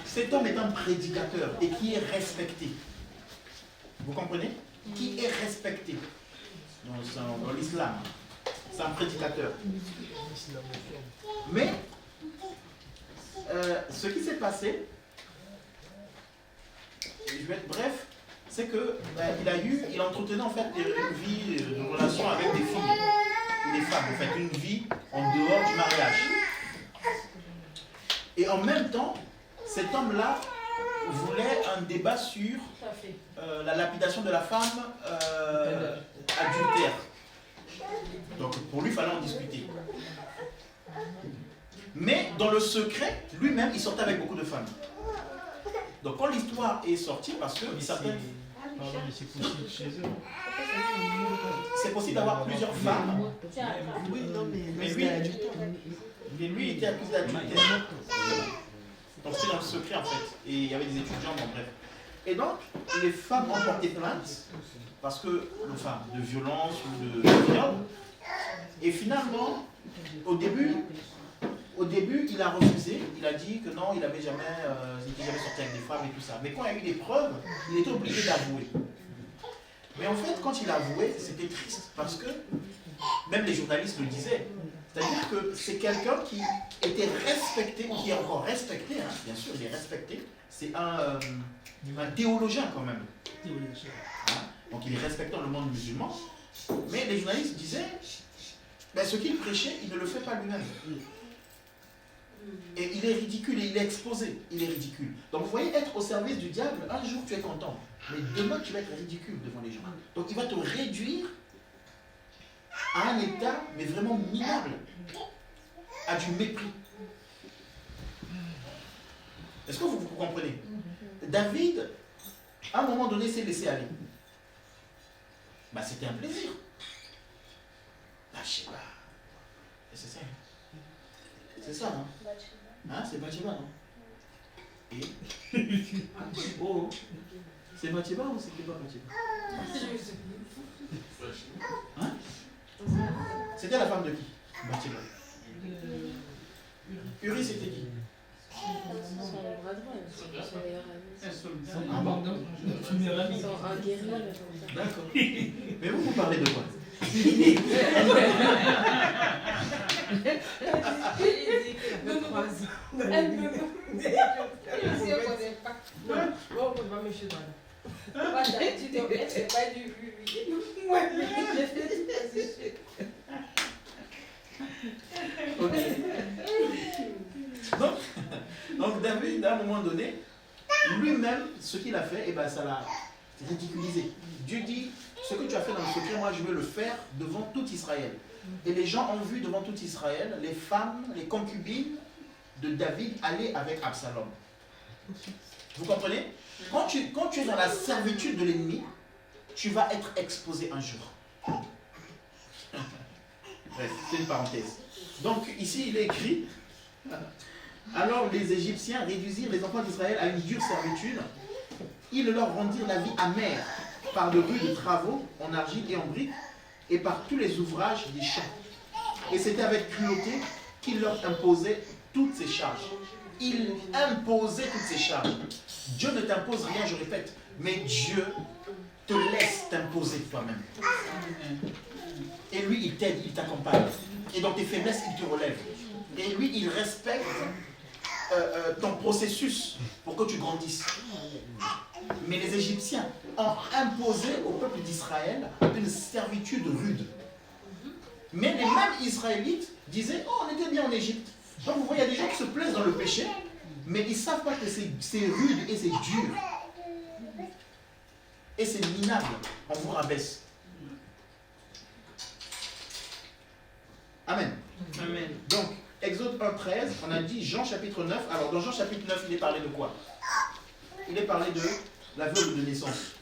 Cet homme est un prédicateur et qui est respecté. Vous comprenez? Qui est respecté dans l'islam. C'est un prédicateur. Mais, ce qui s'est passé, je vais être bref, c'est que il entretenait en fait une vie, une relation avec des filles. et des femmes, en fait, une vie en dehors du mariage. Et en même temps, cet homme-là voulait un débat sur la lapidation de la femme adultère. Donc pour lui, il fallait en discuter. Mais dans le secret, lui-même, il sortait avec beaucoup de femmes. Donc quand l'histoire est sortie, parce que certaines... Pardon, mais c'est possible chez eux. C'est possible d'avoir plusieurs femmes, Oui, non, mais lui, il était accusé d'adultère. Donc c'est dans le secret en fait. Et il y avait des étudiants, bon bref. Et donc, les femmes ont porté plainte, parce que, enfin, de violence ou de viol. Et finalement, au début, il a refusé. Il a dit que non, il n'était jamais sorti avec des femmes et tout ça. Mais quand il y a eu des preuves, il était obligé d'avouer. Mais en fait, quand il a avoué, c'était triste, parce que même les journalistes le disaient. C'est-à-dire que c'est quelqu'un qui était respecté, ou qui est encore respecté, hein, bien sûr, il est respecté. C'est un théologien quand même. Hein? Donc il est respecté dans le monde musulman. Mais les journalistes disaient, ben, ce qu'il prêchait, il ne le fait pas lui-même. Et il est ridicule, et il est exposé, il est ridicule. Donc vous voyez, être au service du diable, un jour tu es content, mais demain tu vas être ridicule devant les gens. Donc il va te réduire à un état, mais vraiment minable, à du mépris. Est-ce que vous comprenez? David, à un moment donné, s'est laissé aller. Bah, c'était un plaisir. Bah, je sais pas. C'est ça. C'est ça, non? Hein, c'est Bathsheba, non? Et oh, c'est Bathsheba ou c'était pas Bathsheba? Hein? C'était la femme de qui? Bathsheba. Uri, c'était qui? D'accord. Mais vous parlez de quoi? Donc David, à un moment donné, lui-même, ce qu'il a fait, eh ben, ça l'a ridiculisé. Dieu dit, ce que tu as fait dans le secret, moi je vais le faire devant tout Israël. Et les gens ont vu devant tout Israël les femmes, les concubines de David aller avec Absalom. Vous comprenez? Quand tu es dans la servitude de l'ennemi, tu vas être exposé un jour. Bref, c'est une parenthèse. Donc ici il est écrit, alors les Égyptiens réduisirent les enfants d'Israël à une dure servitude. Ils leur rendirent la vie amère par de rudes travaux en argile et en briques et par tous les ouvrages des champs. Et c'était avec cruauté qu'il leur imposait toutes ces charges. Il imposait toutes ces charges. Dieu ne t'impose rien, je répète, mais Dieu te laisse t'imposer toi-même. Et lui, il t'aide, il t'accompagne. Et dans tes faiblesses, il te relève. Et lui, il respecte ton processus pour que tu grandisses. Mais les Égyptiens ont imposé au peuple d'Israël une servitude rude. Mais les mêmes Israélites disaient, oh, on était bien en Égypte. Donc vous voyez, il y a des gens qui se plaisent dans le péché, mais ils ne savent pas que c'est rude et c'est dur. Et c'est minable. On vous rabaisse. Amen. Amen. Donc, Exode 1,13, on a dit Jean chapitre 9. Alors, dans Jean chapitre 9, il est parlé de quoi? Il est parlé de l'aveugle de naissance.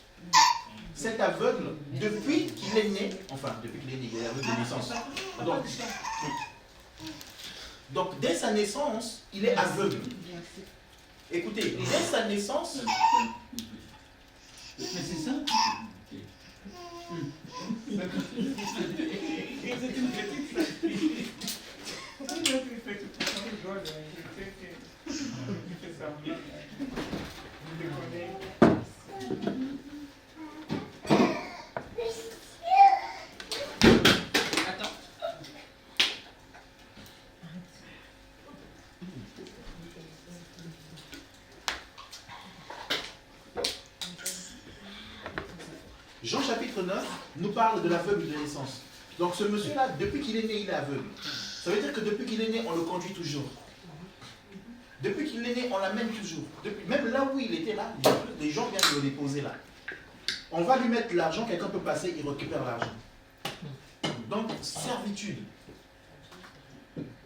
Cet aveugle, depuis qu'il est né, enfin, depuis qu'il est né, il est aveugle de naissance. Donc, dès sa naissance, il est aveugle. Écoutez, dès sa naissance... Mais c'est ça? C'est une petite fille. Il fait tout ça, il rigole. Il fait ça. Il déconne. Attends. Jean chapitre 9 nous parle de l'aveugle de naissance. Donc ce monsieur-là, depuis qu'il est né, il est aveugle. Ça veut dire que depuis qu'il est né, on le conduit toujours. Depuis qu'il est né, on l'amène toujours. Même là où il était là, les gens viennent le déposer là. On va lui mettre l'argent, quelqu'un peut passer, il récupère l'argent. Donc, servitude.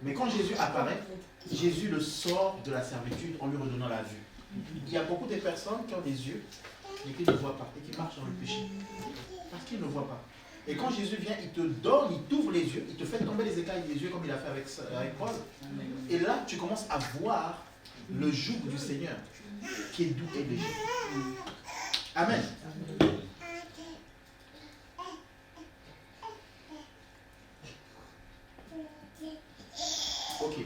Mais quand Jésus apparaît, Jésus le sort de la servitude en lui redonnant la vue. Il y a beaucoup de personnes qui ont des yeux, mais qui ne voient pas, et qui marchent dans le péché. Parce qu'ils ne voient pas. Et quand Jésus vient, il te donne, il t'ouvre les yeux, il te fait tomber les écailles des yeux comme il a fait avec Paul. Et là, tu commences à voir le joug du Seigneur, qui est doux et léger. Amen. Ok.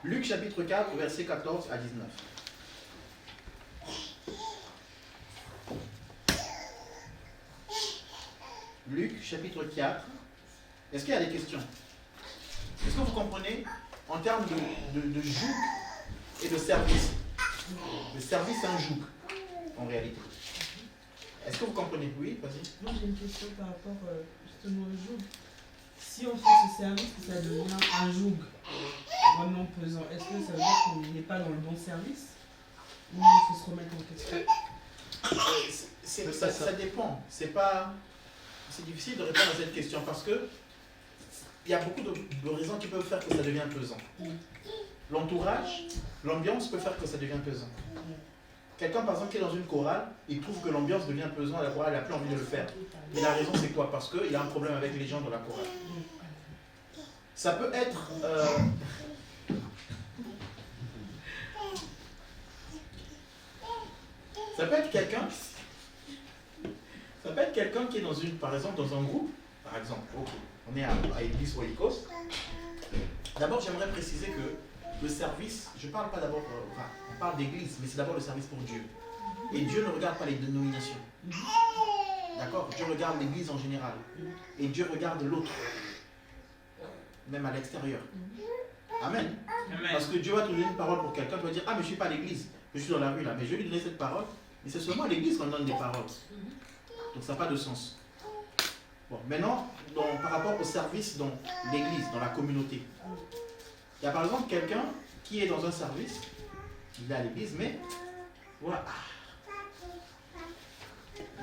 Luc chapitre 4, versets 14 à 19. Luc chapitre 4. Est-ce qu'il y a des questions? Est-ce que vous comprenez en termes de joug et de service? Le service, c'est un joug, en réalité. Est-ce que vous comprenez? Oui, vas-y. Moi, j'ai une question par rapport justement au joug. Si on fait ce service, que ça devient un joug vraiment pesant, est-ce que ça veut dire qu'on n'est pas dans le bon service? Ou il faut se remettre en question? Ça dépend. C'est difficile de répondre à cette question parce que il y a beaucoup de raisons qui peuvent faire que ça devient pesant. L'entourage, l'ambiance peut faire que ça devient pesant. Quelqu'un, par exemple, qui est dans une chorale, il trouve que l'ambiance devient pesant à la chorale, il n'a plus envie de le faire. Et la raison, c'est quoi? Parce qu'il a un problème avec les gens de la chorale. Ça peut être... Ça peut être quelqu'un qui est dans une, par exemple, dans un groupe, par exemple, okay, on est à l'église Oikos. D'abord, j'aimerais préciser que le service, je ne parle pas d'abord, on parle d'église, mais c'est d'abord le service pour Dieu. Et Dieu ne regarde pas les dénominations. D'accord? Dieu regarde l'église en général. Et Dieu regarde l'autre, même à l'extérieur. Amen. Parce que Dieu va te donner une parole pour quelqu'un, tu vas dire, ah mais je ne suis pas à l'église, je suis dans la rue là, mais je vais lui donner cette parole. Mais c'est seulement à l'église qu'on donne des paroles. Donc ça n'a pas de sens. Bon, maintenant, par rapport au service dans l'église, dans la communauté. Il y a par exemple quelqu'un qui est dans un service, il est à l'église, mais voilà.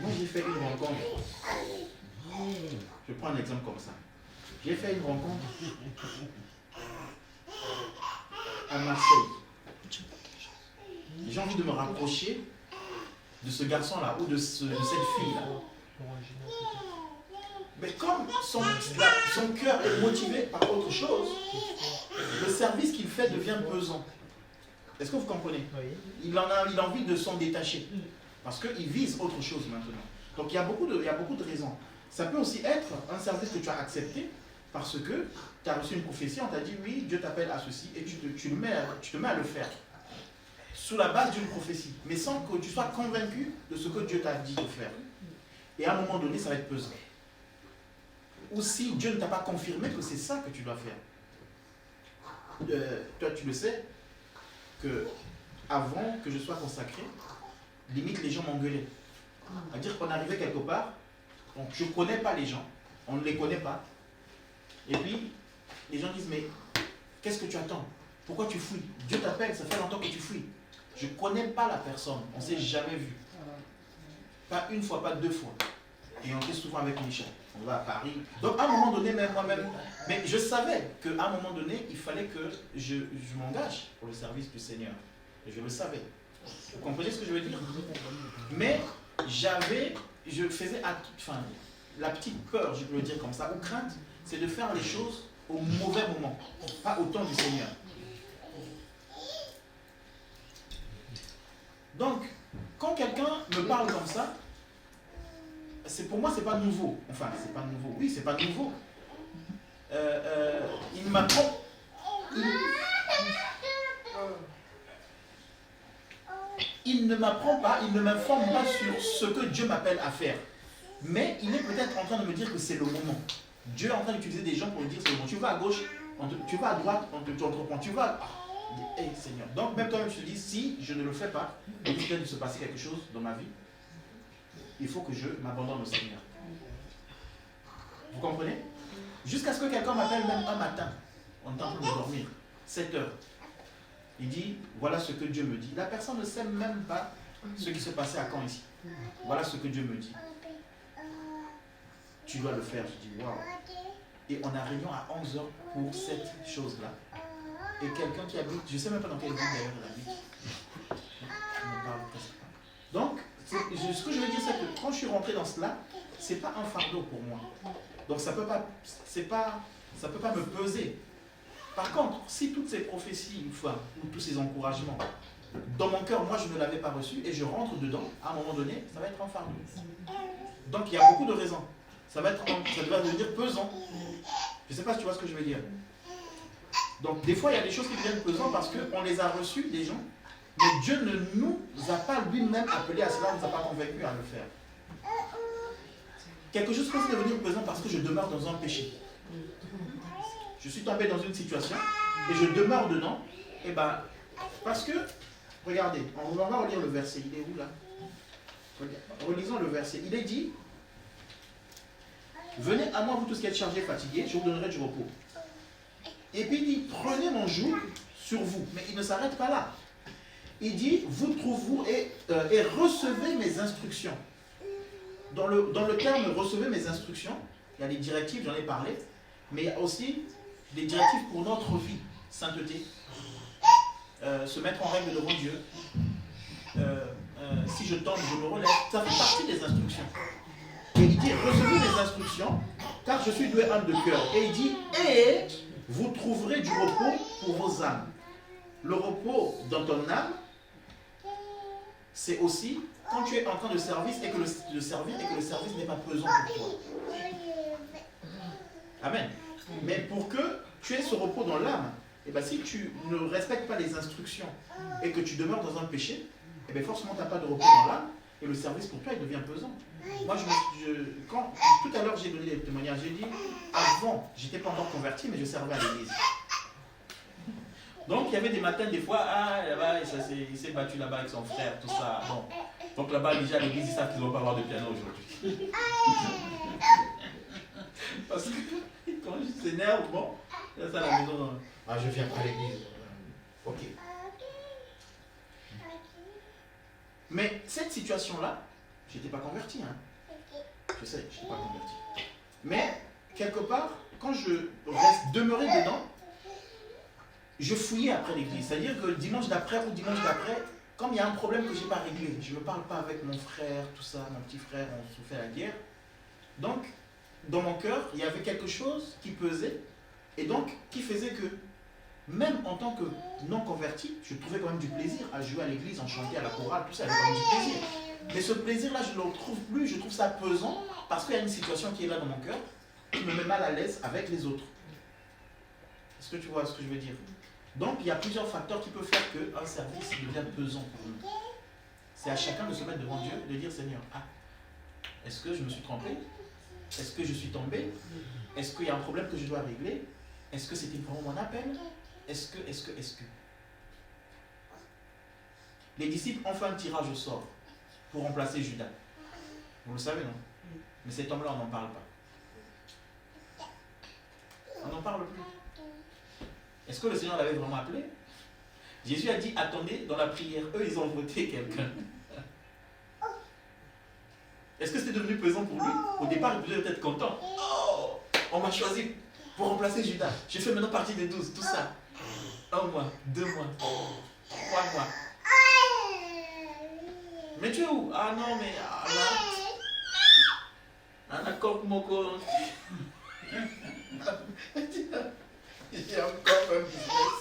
Moi j'ai fait une rencontre. Je prends un exemple comme ça. J'ai fait une rencontre à Marseille. J'ai envie de me rapprocher de ce garçon-là ou de cette fille-là. Mais comme son cœur est motivé par autre chose, le service qu'il fait devient pesant. Est-ce que vous comprenez? Il a envie de s'en détacher. Parce qu'il vise autre chose maintenant. Donc il y a beaucoup de raisons. Ça peut aussi être un service que tu as accepté parce que tu as reçu une prophétie, on t'a dit oui, Dieu t'appelle à ceci et tu te mets à le faire. Sous la base d'une prophétie, mais sans que tu sois convaincu de ce que Dieu t'a dit de faire. Et à un moment donné, ça va être pesant. Ou si Dieu ne t'a pas confirmé que c'est ça que tu dois faire. Toi, tu le sais, que avant que je sois consacré, limite les gens m'engueulaient. C'est-à-dire qu'on arrivait quelque part, donc je ne connais pas les gens, on ne les connaît pas. Et puis, les gens disent, mais qu'est-ce que tu attends? Pourquoi tu fouilles? Dieu t'appelle, ça fait longtemps que tu fouilles. Je ne connais pas la personne, on ne s'est jamais vu. Pas une fois, pas deux fois. Et on était souvent avec Michel. On va à Paris. Donc à un moment donné, même moi-même, mais je savais qu'à un moment donné, il fallait que je m'engage pour le service du Seigneur. Et je le savais. Vous comprenez ce que je veux dire? Mais je faisais, la petite peur, je peux le dire comme ça, ou crainte, c'est de faire les choses au mauvais moment, pas au temps du Seigneur. Donc, quand quelqu'un me parle comme ça, pour moi, c'est pas nouveau. Enfin, c'est pas nouveau. Oui, c'est pas nouveau. Il m'apprend. Il ne m'apprend pas, il ne m'informe pas sur ce que Dieu m'appelle à faire. Mais il est peut-être en train de me dire que c'est le moment. Dieu est en train d'utiliser des gens pour me dire c'est le moment. Tu vas à gauche, tu vas à droite, tu entreprends. Tu vas. Hey, Seigneur. Donc, même toi-même, tu te dis, si je ne le fais pas, il risque de se passer quelque chose dans ma vie. Il faut que je m'abandonne au Seigneur. Vous comprenez? Jusqu'à ce que quelqu'un m'appelle même un matin, on est en train de dormir, 7 heures. Il dit, voilà ce que Dieu me dit. La personne ne sait même pas ce qui se passait à Caen ici. Voilà ce que Dieu me dit. Tu dois le faire. Je dis, waouh. Et on a réunion à 11 heures pour cette chose-là. Et quelqu'un qui habite, je ne sais même pas dans quelle ville d'ailleurs elle habite. Je ne parle presque pas. Donc, ce que je veux dire, c'est que quand je suis rentré dans cela, ce n'est pas un fardeau pour moi. Donc ça ne peut pas me peser. Par contre, si toutes ces prophéties, ou tous ces encouragements, dans mon cœur, moi je ne l'avais pas reçu et je rentre dedans, à un moment donné, ça va être un fardeau. Donc il y a beaucoup de raisons. Ça va devenir pesant. Je ne sais pas si tu vois ce que je veux dire. Donc des fois, il y a des choses qui deviennent pesantes parce qu'on les a reçues des gens, mais Dieu ne nous a pas lui-même appelés à cela, ne nous a pas convaincus à le faire. Quelque chose peut devenir pesant parce que je demeure dans un péché. Je suis tombé dans une situation et je demeure dedans. Et ben, parce que, regardez, on va relire le verset. Il est où là? Relisons le verset. Il est dit, venez à moi vous tous qui êtes chargés et fatigués, je vous donnerai du repos. Et puis il dit, prenez mon joug sur vous. Mais il ne s'arrête pas là. Il dit, vous trouvez-vous et recevez mes instructions. Dans le terme recevez mes instructions, il y a des directives, j'en ai parlé, mais il y a aussi des directives pour notre vie, sainteté, se mettre en règle devant Dieu. Si je tombe, je me relève. Ça fait partie des instructions. Et il dit, recevez mes instructions, car je suis doué âme de cœur. Et il dit, et vous trouverez du repos pour vos âmes. Le repos dans ton âme, c'est aussi quand tu es en train de servir et que le service n'est pas pesant pour toi. Amen. Mais pour que tu aies ce repos dans l'âme, et bien si tu ne respectes pas les instructions et que tu demeures dans un péché, et bien forcément tu n'as pas de repos dans l'âme et le service pour toi il devient pesant. Moi, quand tout à l'heure j'ai donné des témoignages, j'ai dit, avant, je n'étais pas encore converti, mais je servais à l'église. Donc il y avait des matins, des fois, là-bas, il s'est battu là-bas avec son frère, tout ça. Bon. Donc là-bas, déjà à l'église, ils savent qu'ils ne vont pas avoir de piano aujourd'hui. Parce que quand je s'énerve, bon, là, ça à la maison, je viens pas à l'église. Ok. Mais cette situation-là, je n'étais pas converti. Hein. Je sais, je n'étais pas converti. Mais, quelque part, quand je reste demeuré dedans, je fouillais après l'église. C'est-à-dire que le dimanche d'après ou dimanche d'après, comme il y a un problème que je n'ai pas réglé, je ne me parle pas avec mon frère, tout ça, mon petit frère, on se fait la guerre. Donc, dans mon cœur, il y avait quelque chose qui pesait et donc qui faisait que, même en tant que non-converti, je trouvais quand même du plaisir à jouer à l'église, en chanter à la chorale, tout ça, il y avait quand même du plaisir. Mais ce plaisir-là, je ne le retrouve plus, je trouve ça pesant parce qu'il y a une situation qui est là dans mon cœur qui me met mal à l'aise avec les autres. Est-ce que tu vois ce que je veux dire? Donc, il y a plusieurs facteurs qui peuvent faire qu'un service devient pesant pour nous. C'est à chacun de se mettre devant Dieu et de dire, Seigneur, est-ce que je me suis trompé? Est-ce que je suis tombé? Est-ce qu'il y a un problème que je dois régler? Est-ce que c'était vraiment mon appel? Est-ce que Les disciples ont fait un tirage au sort pour remplacer Judas. Vous le savez, non? Mais cet homme-là, on n'en parle pas. On n'en parle plus. Est-ce que le Seigneur l'avait vraiment appelé? Jésus a dit, attendez, dans la prière, eux, ils ont voté quelqu'un. Est-ce que c'était devenu pesant pour lui? Au départ, il devait être content. Oh, on m'a choisi pour remplacer Judas. Je fais maintenant partie des 12, tout ça. 1 mois, 2 mois, 3 mois. Mais tu es où? Ah non, mais là. D'accord, Moko. J'ai encore un business.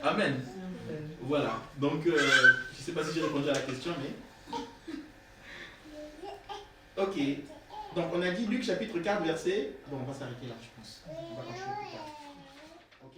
Amen. Voilà. Donc, je ne sais pas si j'ai répondu à la question, mais... Ok. Donc, on a dit Luc chapitre 4, verset... Bon, on va s'arrêter là, je pense. On va continuer plus tard. Ok.